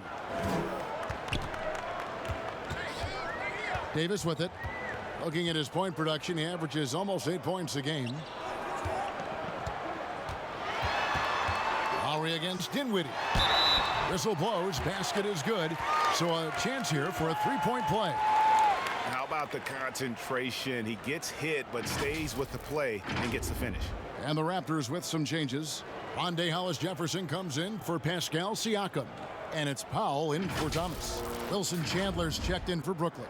Davis with it. Looking at his point production, he averages almost 8 points a game. Lowry against Dinwiddie. Whistle blows. Basket is good. So a chance here for a three-point play. How about the concentration? He gets hit but stays with the play and gets the finish. And the Raptors with some changes. Rondé Hollis-Jefferson comes in for Pascal Siakam. And it's Powell in for Thomas. Wilson Chandler's checked in for Brooklyn.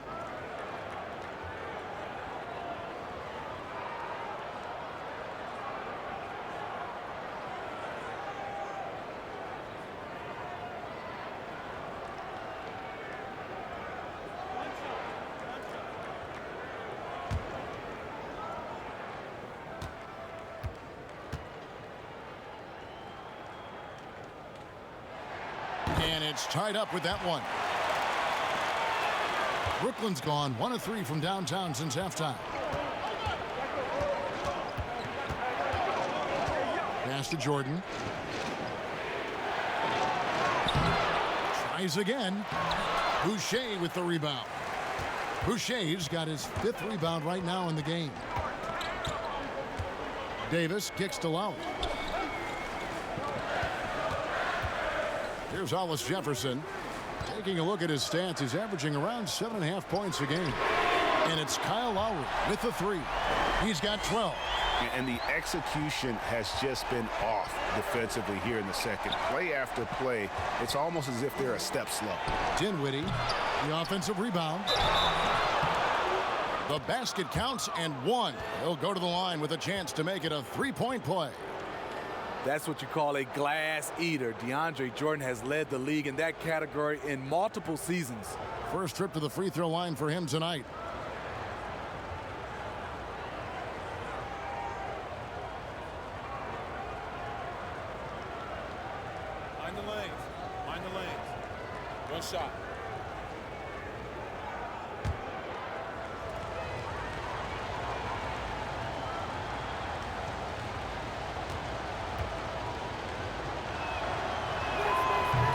And it's tied up with that one. Brooklyn's gone 1 of 3 from downtown since halftime. Pass to Jordan. Tries again. Boucher with the rebound. Boucher's got his 5th rebound right now in the game. Davis kicks to Lowry. Here's Hollis-Jefferson. Taking a look at his stats, he's averaging around 7.5 points a game. And it's Kyle Lowry with the 3. He's got 12. And the execution has just been off defensively here in the second. Play after play, it's almost as if they're a step slow. Dinwiddie, the offensive rebound. The basket counts and 1. He'll go to the line with a chance to make it a 3-point play. That's what you call a glass eater. DeAndre Jordan has led the league in that category in multiple seasons. First trip to the free throw line for him tonight. Mind the lanes. Mind the lanes. One shot.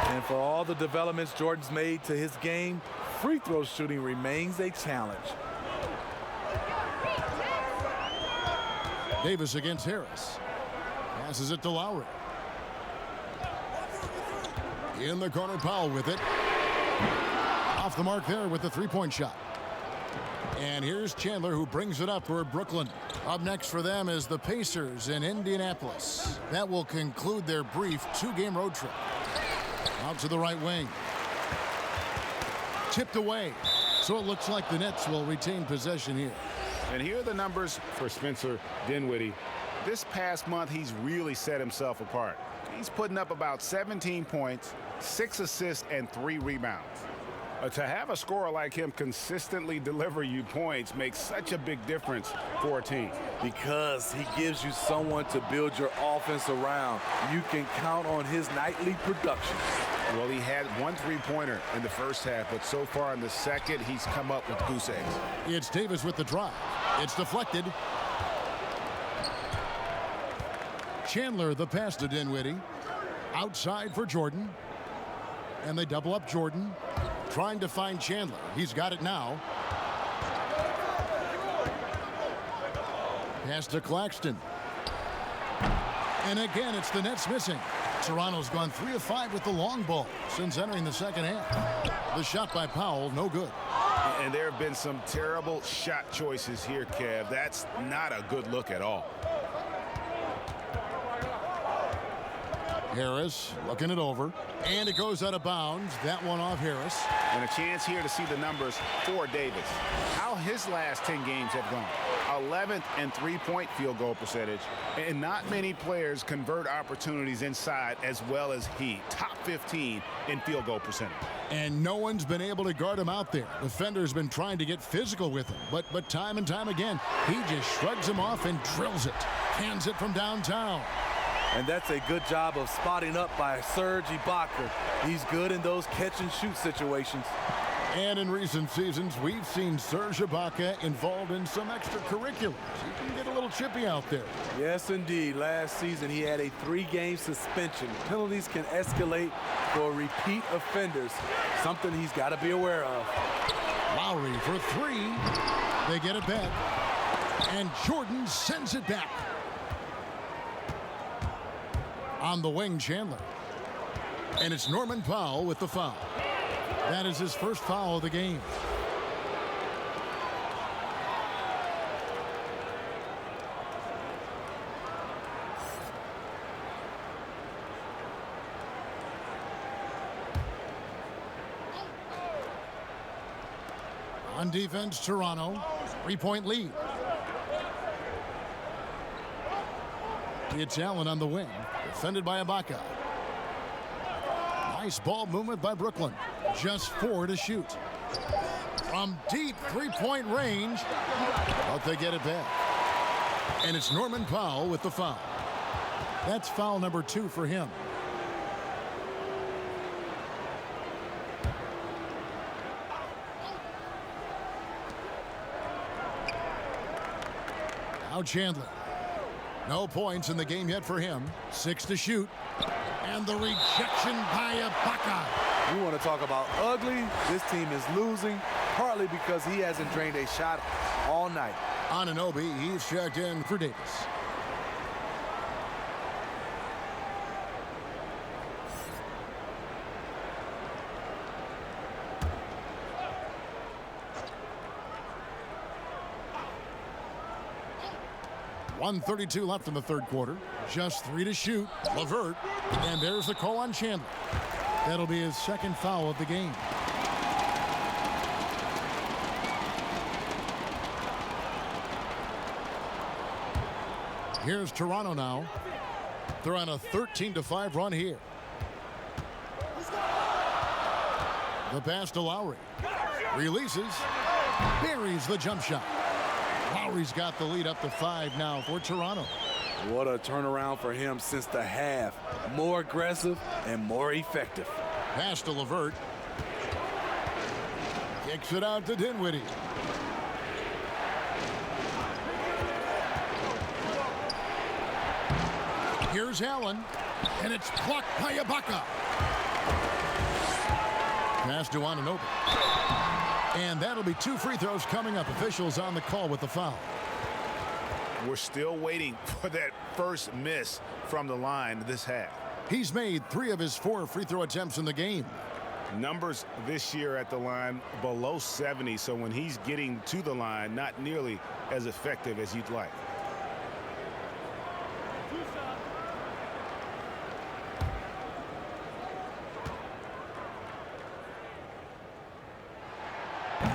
And for all the developments Jordan's made to his game, free throw shooting remains a challenge. Davis against Harris. Passes it to Lowry. In the corner, Powell with it. Off the mark there with the three-point shot. And here's Chandler, who brings it up for Brooklyn. Up next for them is the Pacers in Indianapolis. That will conclude their brief two-game road trip. Out to the right wing. Tipped away. So it looks like the Nets will retain possession here. And here are the numbers for Spencer Dinwiddie. This past month, he's really set himself apart. He's putting up about 17 points, 6 assists, and 3 rebounds. To have a scorer like him consistently deliver you points makes such a big difference for a team. Because he gives you someone to build your offense around. You can count on his nightly production. Well, he had 1 3-pointer in the first half, but so far in the second, he's come up with goose eggs. It's Davis with the drive. It's deflected. Chandler, the pass to Dinwiddie. Outside for Jordan. And they double up Jordan. Trying to find Chandler. He's got it now. Pass to Claxton. And again, it's the Nets missing. Toronto's gone 3 of 5 with the long ball since entering the second half. The shot by Powell, no good. And there have been some terrible shot choices here, Kev. That's not a good look at all. Harris looking it over. And it goes out of bounds. That one off Harris. And a chance here to see the numbers for Davis. How his last 10 games have gone. 11th in three-point field goal percentage. And not many players convert opportunities inside as well as he. Top 15 in field goal percentage. And no one's been able to guard him out there. Defender's been trying to get physical with him. But time and time again, he just shrugs him off and drills it. Hands it from downtown. And that's a good job of spotting up by Serge Ibaka. He's good in those catch-and-shoot situations. And in recent seasons, we've seen Serge Ibaka involved in some extracurriculars. He can get a little chippy out there. Yes, indeed. Last season, he had a 3-game suspension. Penalties can escalate for repeat offenders, something he's got to be aware of. Lowry for 3. They get it back. And Jordan sends it back. On the wing, Chandler. And it's Norman Powell with the foul. That is his first foul of the game. On defense, Toronto. 3-point lead. It's Allen on the wing. Defended by Ibaka. Nice ball movement by Brooklyn. Just 4 to shoot. From deep 3-point range. But they get it back. And it's Norman Powell with the foul. That's foul number 2 for him. Now Chandler. No points in the game yet for him. 6 to shoot. And the rejection by Ibaka. You want to talk about ugly? This team is losing, partly because he hasn't drained a shot all night. Anunoby, he's checked in for Davis. .132 left in the third quarter. Just 3 to shoot. LeVert. And there's the call on Chandler. That'll be his second foul of the game. Here's Toronto now. They're on a 13-5 run here. The pass to Lowry. Releases. Buries the jump shot. Lowry's got the lead up to 5 now for Toronto. What a turnaround for him since the half. More aggressive and more effective. Pass to LeVert. Kicks it out to Dinwiddie. Here's Allen. And it's blocked by Ibaka. Pass to Anunoby. And that'll be 2 free throws coming up. Officials on the call with the foul. We're still waiting for that first miss from the line this half. He's made 3 of his 4 free throw attempts in the game. Numbers this year at the line below 70, so when he's getting to the line, not nearly as effective as you'd like.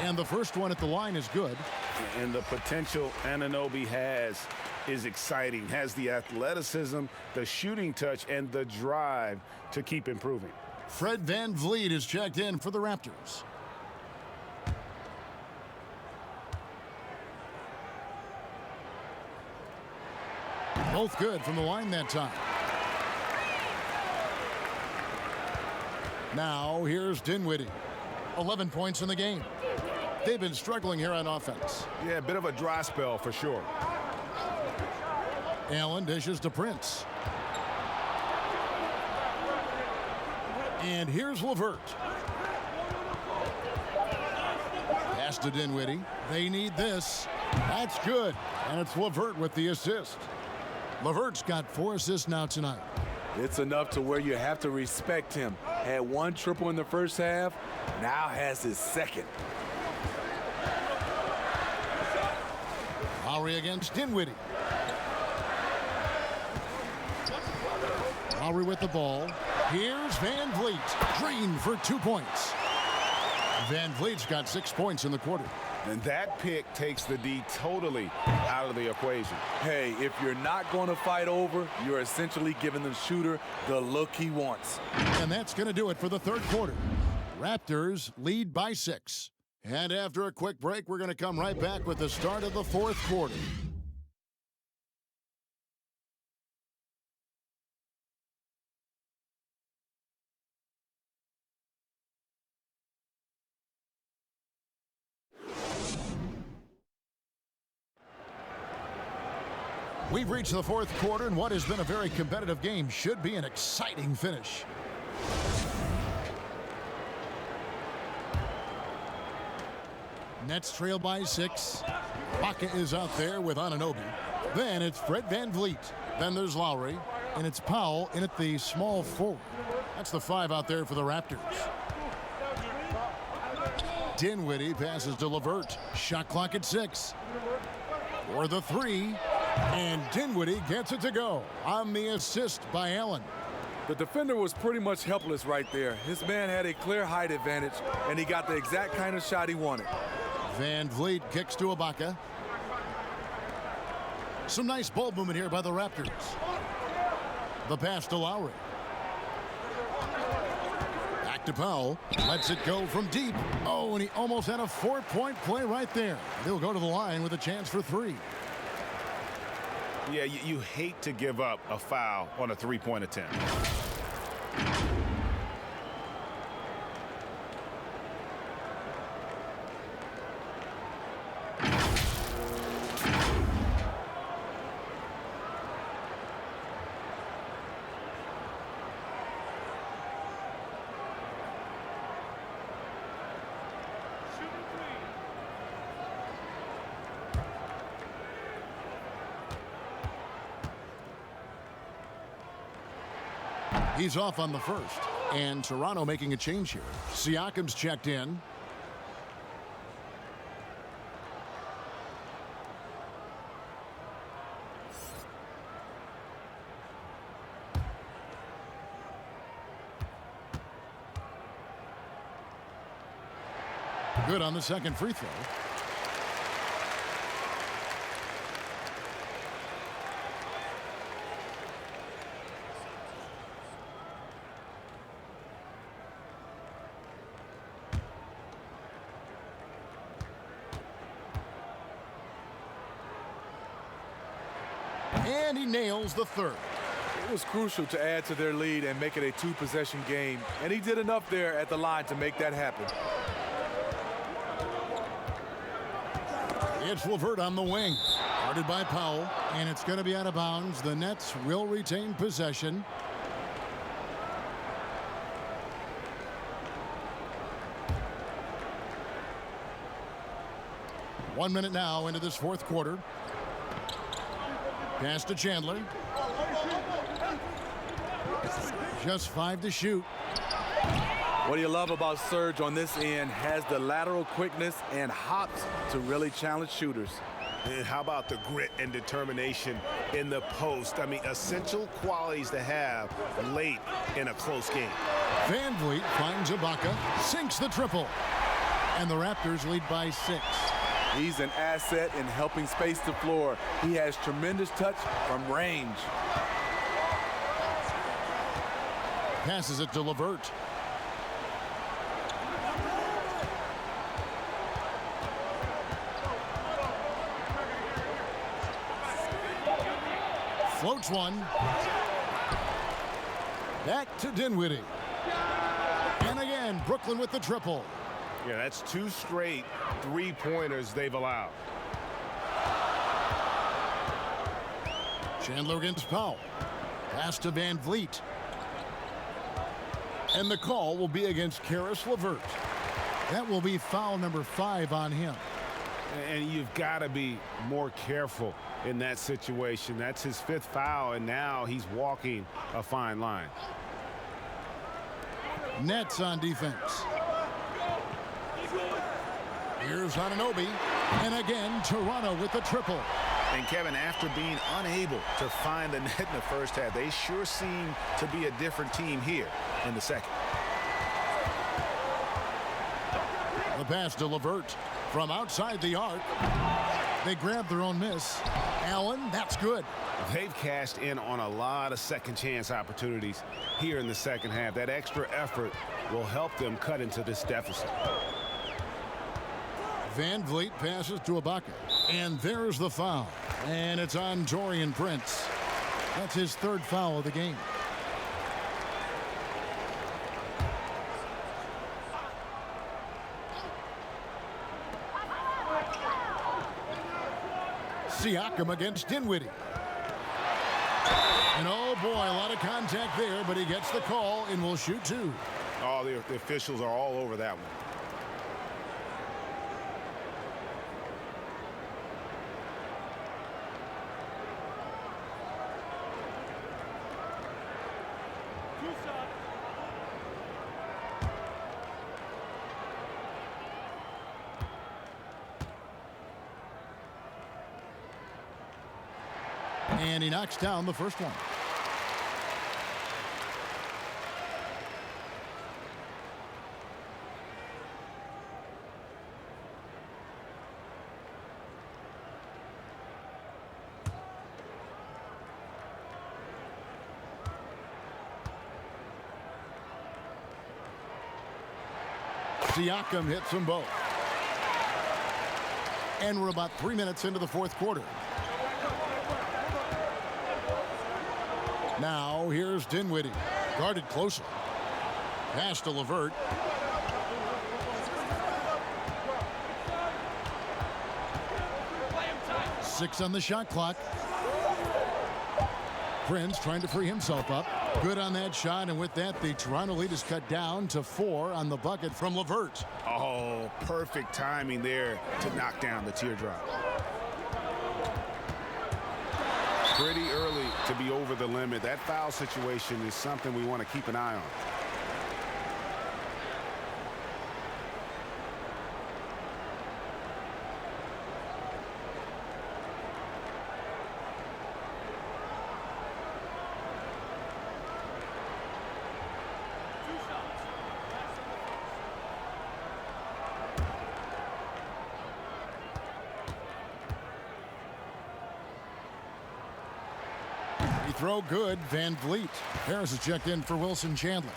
And the first one at the line is good. And the potential Anunoby has is exciting. Has the athleticism, the shooting touch, and the drive to keep improving. Fred VanVleet is checked in for the Raptors. Both good from the line that time. Now here's Dinwiddie. 11 points in the game. They've been struggling here on offense. Yeah, a bit of a dry spell for sure. Allen dishes to Prince. And here's LeVert. Pass to Dinwiddie. They need this. That's good. And it's LeVert with the assist. LeVert's got 4 assists now tonight. It's enough to where you have to respect him. Had 1 triple in the first half, now has his second. Lowry against Dinwiddie. Lowry with the ball. Here's VanVleet. Green for 2 points. VanVleet's got 6 points in the quarter. And that pick takes the D totally out of the equation. Hey, if you're not going to fight over, you're essentially giving the shooter the look he wants. And that's going to do it for the third quarter. Raptors lead by 6. And after a quick break, we're going to come right back with the start of the fourth quarter. We've reached the fourth quarter, and what has been a very competitive game should be an exciting finish. Nets trail by 6. Baca is out there with Anunoby. Then it's Fred VanVleet. Then there's Lowry. And it's Powell in at the small forward. That's the 5 out there for the Raptors. Dinwiddie passes to LeVert. Shot clock at 6. For the 3. And Dinwiddie gets it to go on the assist by Allen. The defender was pretty much helpless right there. His man had a clear height advantage, and he got the exact kind of shot he wanted. VanVleet kicks to Ibaka. Some nice ball movement here by the Raptors. The pass to Lowry. Back to Powell. Lets it go from deep. Oh, and he almost had a 4-point play right there. They'll go to the line with a chance for 3. Yeah, you hate to give up a foul on a 3-point attempt. He's off on the first. And Toronto making a change here. Siakam's checked in. Good on the second free throw. And he nails the third. It was crucial to add to their lead and make it a 2-possession game, and he did enough there at the line to make that happen. It's LeVert on the wing. Guarded by Powell, and it's going to be out of bounds. The Nets will retain possession. 1 minute now into this fourth quarter. Pass to Chandler. Just 5 to shoot. What do you love about Serge on this end? Has the lateral quickness and hops to really challenge shooters. And how about the grit and determination in the post? I mean, essential qualities to have late in a close game. Van Vliet finds Ibaka, sinks the triple. And the Raptors lead by 6. He's an asset in helping space the floor. He has tremendous touch from range. Passes it to LeVert. Floats one. Back to Dinwiddie. And again, Brooklyn with the triple. Yeah, that's 2 straight 3-pointers they've allowed. Chandler against Powell. Pass to Van Vliet. And the call will be against Karis LeVert. That will be foul number 5 on him. And you've got to be more careful in that situation. That's his 5th foul, and now he's walking a fine line. Nets on defense. Here's Anunoby. And again, Toronto with the triple. And Kevin, after being unable to find the net in the first half, they sure seem to be a different team here in the second. The pass to LeVert from outside the arc. They grab their own miss. Allen, that's good. They've cashed in on a lot of second chance opportunities here in the second half. That extra effort will help them cut into this deficit. Van Vliet passes to Ibaka. And there's the foul. And it's on Taurean Prince. That's his 3rd foul of the game. Siakam against Dinwiddie. And oh boy, a lot of contact there, but he gets the call and will shoot 2. Oh, the officials are all over that one. And he knocks down the first one. Siakam hits them both. And we're about 3 minutes into the fourth quarter. Now here's Dinwiddie, guarded closely. Pass to LeVert. Six on the shot clock. Prince trying to free himself up. Good on that shot, and with that, the Toronto lead is cut down to 4 on the bucket from LeVert. Oh, perfect timing there to knock down the teardrop. Pretty early to be over the limit. That foul situation is something we want to keep an eye on. Throw good, Van Vliet. Harris is checked in for Wilson Chandler.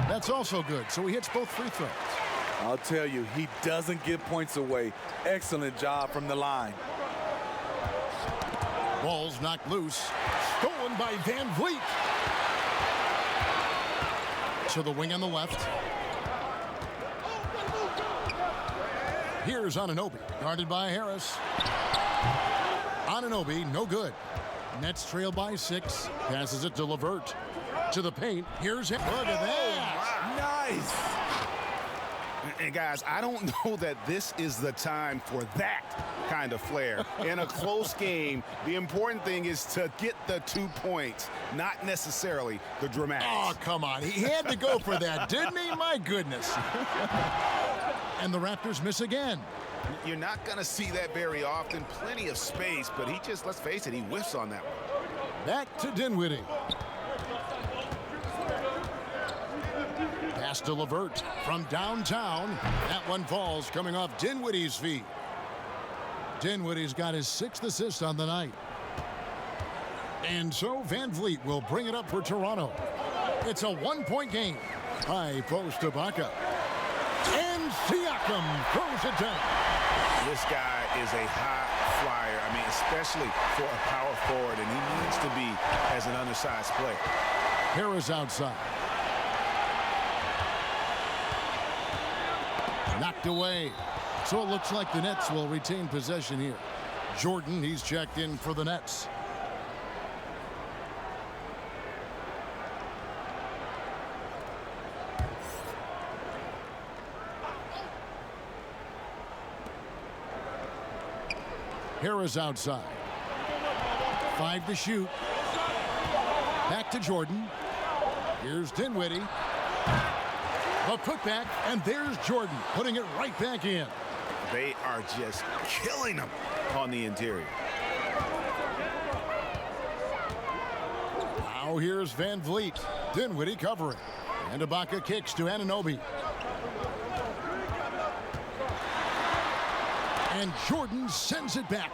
That's also good, so he hits both free throws. I'll tell you, he doesn't give points away. Excellent job from the line. Ball's knocked loose. Stolen by Van Vliet. To the wing on the left. Here's Anunoby, guarded by Harris. Anunoby, no good. Nets trail by 6. Passes it to LeVert. To the paint. Here's him. Look at that. Nice. And guys, I don't know that this is the time for that kind of flair. In a close game, the important thing is to get the 2 points, not necessarily the dramatics. Oh, come on. He had to go for that, didn't he? My goodness. And the Raptors miss again. You're not going to see that very often. Plenty of space, but he just, let's face it, he whiffs on that one. Back to Dinwiddie. Pass to LeVert from downtown. That one falls coming off Dinwiddie's feet. Dinwiddie's got his 6th assist on the night. And so Van Vliet will bring it up for Toronto. It's a 1-point game. High post to Ibaka. And Siakam throws it down. This guy is a high flyer. I mean, especially for a power forward, and he needs to be as an undersized player. Harris outside. Knocked away. So it looks like the Nets will retain possession here. Jordan, he's checked in for the Nets. Harris outside. 5 to shoot. Back to Jordan. Here's Dinwiddie. The putback, and there's Jordan putting it right back in. They are just killing them on the interior. Now here's Van Vliet. Dinwiddie covering. And Ibaka kicks to Anunoby. And Jordan sends it back.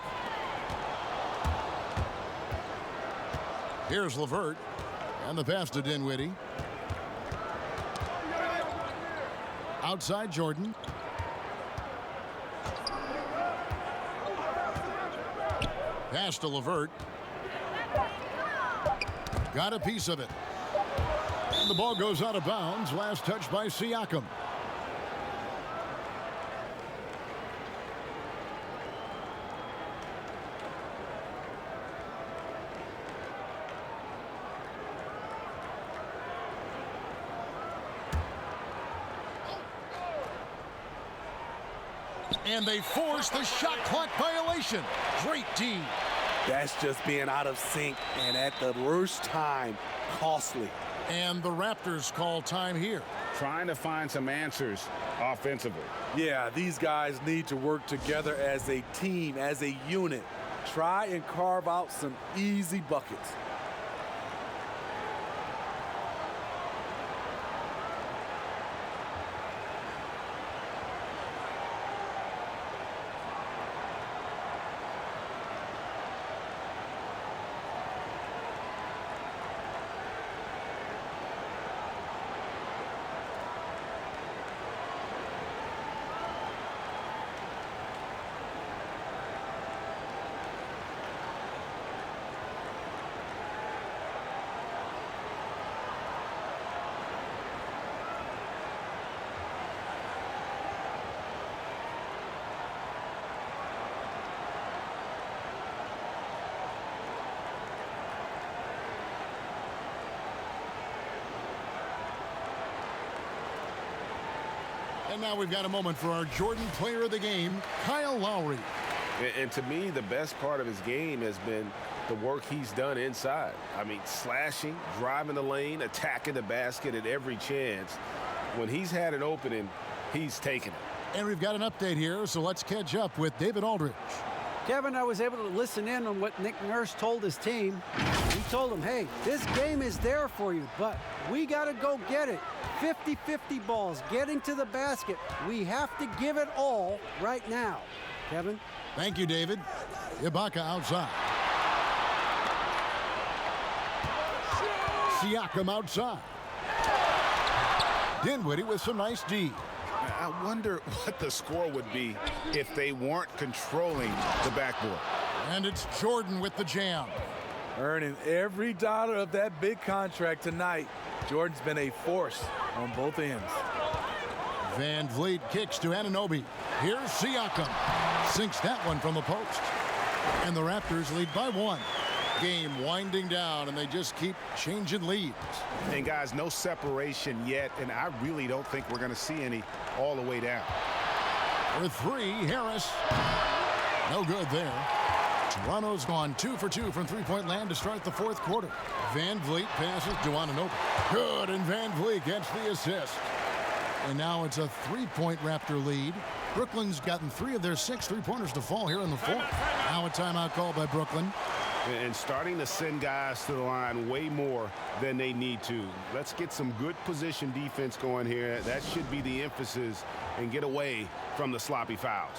Here's LeVert. And the pass to Dinwiddie. Outside Jordan. Pass to LeVert. Got a piece of it. And the ball goes out of bounds. Last touch by Siakam. And they force the shot clock violation. Great D. That's just being out of sync and at the worst time, costly. And the Raptors call time here. Trying to find some answers offensively. Yeah, these guys need to work together as a team, as a unit. Try and carve out some easy buckets. And now we've got a moment for our Jordan Player of the Game, Kyle Lowry. And to me, the best part of his game has been the work he's done inside. I mean, slashing, driving the lane, attacking the basket at every chance. When he's had an opening, he's taken it. And we've got an update here, so let's catch up with David Aldridge. Kevin, I was able to listen in on what Nick Nurse told his team. He told them, hey, this game is there for you, but we got to go get it. 50-50 balls, getting to the basket. We have to give it all right now. Kevin? Thank you, David. Ibaka outside. Siakam outside. Dinwiddie with some nice D. I wonder what the score would be if they weren't controlling the backboard. And it's Jordan with the jam. Earning every dollar of that big contract tonight. Jordan's been a force on both ends. Van Vliet kicks to Anunoby. Here's Siakam. Sinks that one from the post. And the Raptors lead by 1. Game winding down, and they just keep changing leads. And guys, no separation yet, and I really don't think we're going to see any all the way down. For 3, Harris. No good there. Toronto's gone 2 for 2 from three-point land to start the 4th quarter. Van Vliet passes to Anunoby. Good, and Van Vliet gets the assist. And now it's a 3-point Raptor lead. Brooklyn's gotten 3 of their 6 three-pointers to fall here in the 4th. Now a timeout call by Brooklyn. And starting to send guys to the line way more than they need to. Let's get some good position defense going here. That should be the emphasis, and get away from the sloppy fouls.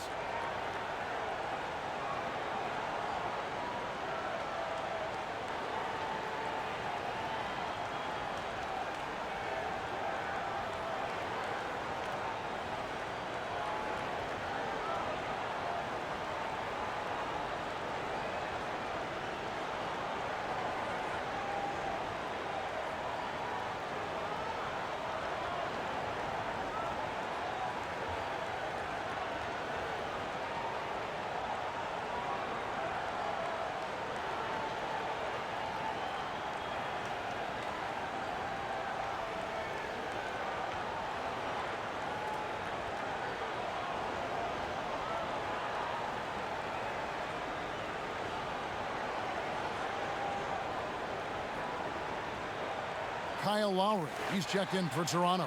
Kyle Lowry. He's checked in for Toronto.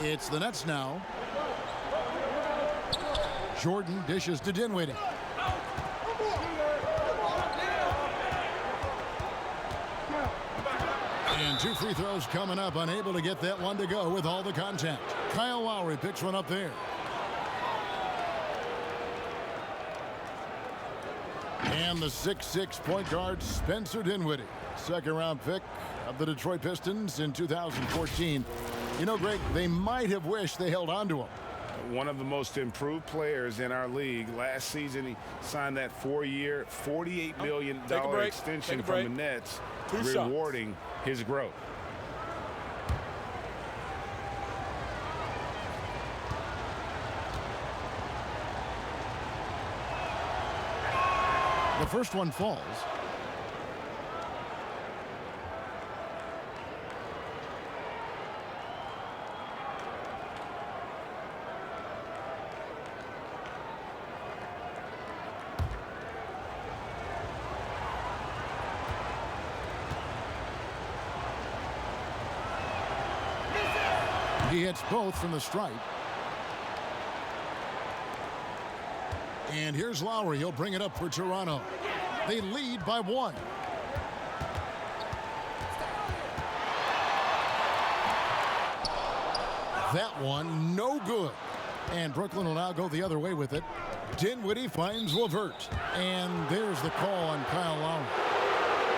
It's the Nets now. Jordan dishes to Dinwiddie. And 2 free throws coming up. Unable to get that one to go with all the contact. Kyle Lowry picks one up there. And the 6'6" point guard Spencer Dinwiddie, 2nd-round pick of the Detroit Pistons in 2014. You know, Greg, they might have wished they held on to him. One of the most improved players in our league. Last season, he signed that 4-year, $48 million extension from the Nets, rewarding his growth. The first one falls. He hits both from the stripe. And here's Lowry. He'll bring it up for Toronto. They lead by 1. That one, no good. And Brooklyn will now go the other way with it. Dinwiddie finds LeVert. And there's the call on Kyle Lowry.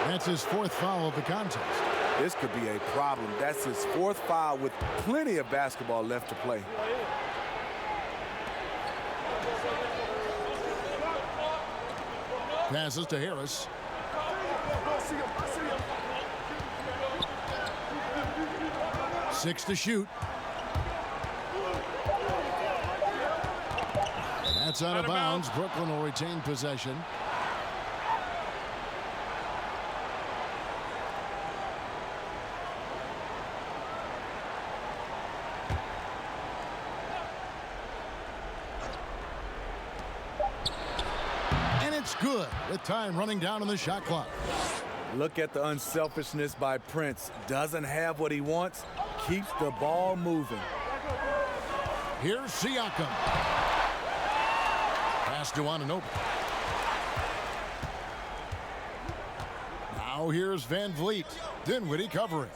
That's his 4th foul of the contest. This could be a problem. That's his 4th foul with plenty of basketball left to play. Passes to Harris. Six to shoot. That's out of bounds. Brooklyn will retain possession. Good, with time running down on the shot clock. Look at the unselfishness by Prince. Doesn't have what he wants, keeps the ball moving. Here's Siakam. Pass to Anunoby. Now here's Van Vliet. Dinwiddie covering.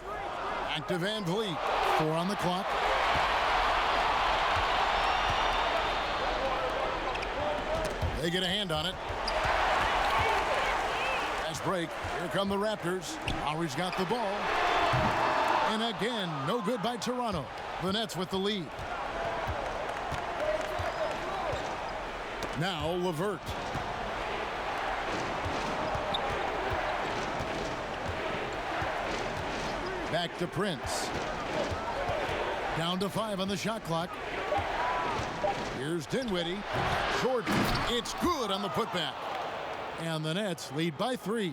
Back to Van Vliet. 4 on the clock. They get a hand on it. Break. Here come the Raptors. Lowry's got the ball. And again, no good by Toronto. The Nets with the lead. Now LeVert. Back to Prince. Down to 5 on the shot clock. Here's Dinwiddie. Jordan. It's good on the putback. And the Nets lead by 3.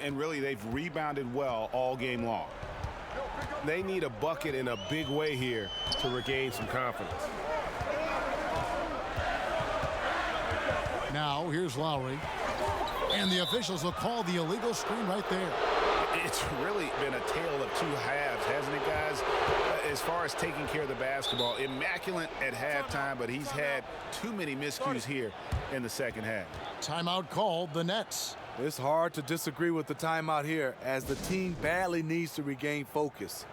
And really, they've rebounded well all game long. They need a bucket in a big way here to regain some confidence. Now, here's Lowry. And the officials will call the illegal screen right there. It's really been a tale of two halves, hasn't it, guys? As far as taking care of the basketball, immaculate at halftime, but he's had too many miscues here in the second half. Timeout called, the Nets. It's hard to disagree with the timeout here, as the team badly needs to regain focus.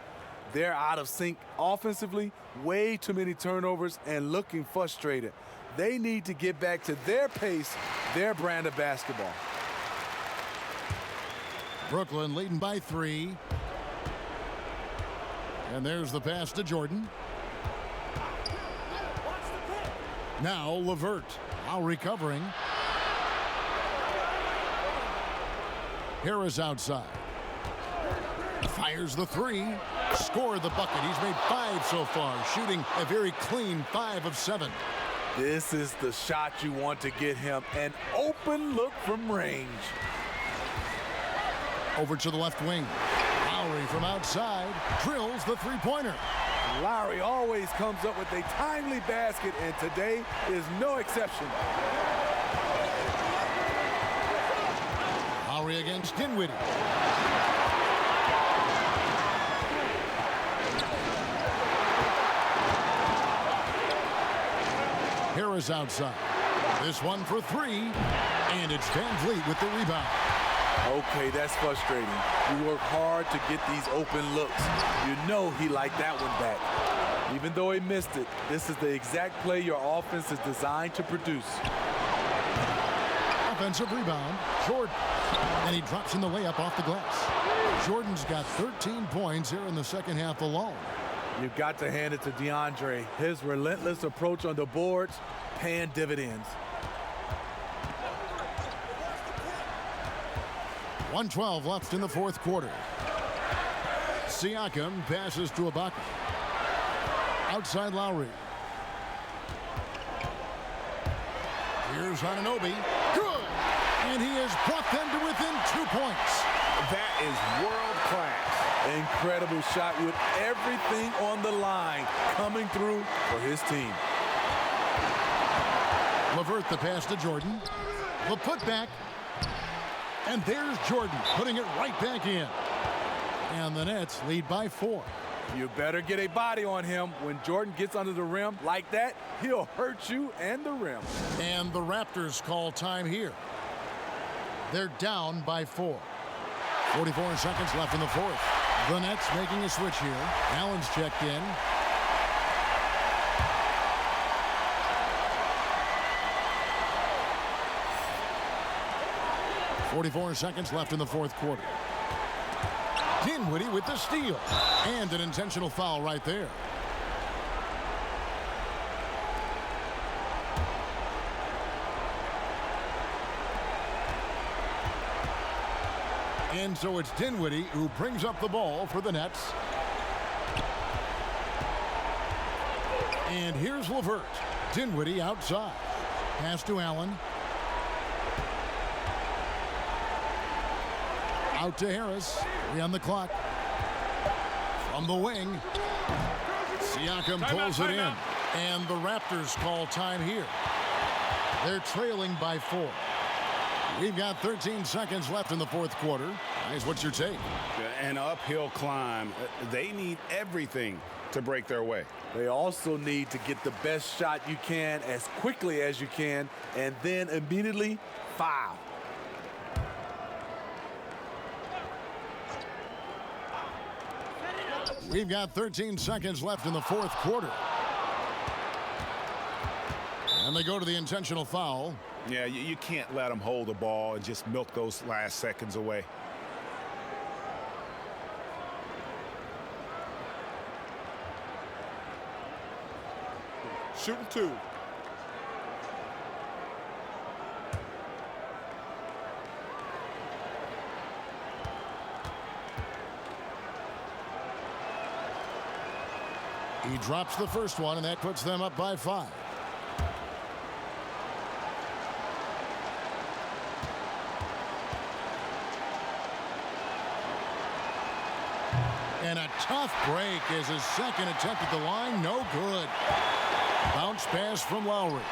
They're out of sync offensively, way too many turnovers, and looking frustrated. They need to get back to their pace, their brand of basketball. Brooklyn leading by 3. And there's the pass to Jordan. Now LeVert. Lowry covering. Harris outside. Fires the 3. Scored the bucket. He's made 5 so far, shooting a very clean 5 of 7. This is the shot you want to get him. An open look from range. Over to the left wing. Lowry from outside drills the three-pointer. Lowry always comes up with a timely basket, and today is no exception. Lowry against Dinwiddie. Harris outside. This one for 3, and it's Van Vliet with the rebound. Okay, that's frustrating. You work hard to get these open looks. You know he liked that one back. Even though he missed it, this is the exact play your offense is designed to produce. Offensive rebound, Jordan. And he drops in the layup off the glass. Jordan's got 13 points here in the second half alone. You've got to hand it to DeAndre. His relentless approach on the boards, paying dividends. 1:12 left in the fourth quarter. Siakam passes to Ibaka. Outside Lowry. Here's Anunoby. Good! And he has brought them to within 2 points. That is world class. Incredible shot with everything on the line coming through for his team. LeVert the pass to Jordan. The putback. And there's Jordan putting it right back in. And the Nets lead by 4. You better get a body on him. When Jordan gets under the rim like that, he'll hurt you and the rim. And the Raptors call time here. They're down by 4. 44 seconds left in the fourth. The Nets making a switch here. Allen's checked in. .44 seconds left in the fourth quarter. Dinwiddie with the steal. And an intentional foul right there. And so it's Dinwiddie who brings up the ball for the Nets. And here's LeVert. Dinwiddie outside. Pass to Allen. Out to Harris. 3 on the clock. From the wing. Siakam pulls it in. And the Raptors call time here. They're trailing by 4. We've got 13 seconds left in the fourth quarter. Guys, what's your take? An uphill climb. They need everything to break their way. They also need to get the best shot you can as quickly as you can, and then immediately foul. We've got 13 seconds left in the fourth quarter. And they go to the intentional foul. Yeah, you can't let them hold the ball and just milk those last seconds away. Shooting 2. He drops the first one, and that puts them up by 5. And a tough break is his second attempt at the line. No good. Bounce pass from Lowry.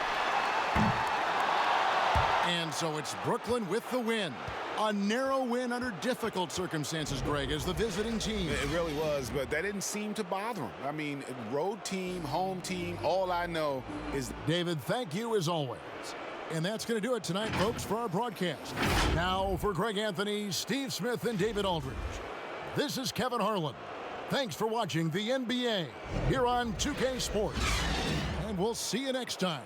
And so it's Brooklyn with the win. A narrow win under difficult circumstances, Greg, as the visiting team. It really was, but that didn't seem to bother him. I mean, road team, home team, all I know is... David, thank you as always. And that's going to do it tonight, folks, for our broadcast. Now for Greg Anthony, Steve Smith, and David Aldridge. This is Kevin Harlan. Thanks for watching the NBA here on 2K Sports. And we'll see you next time.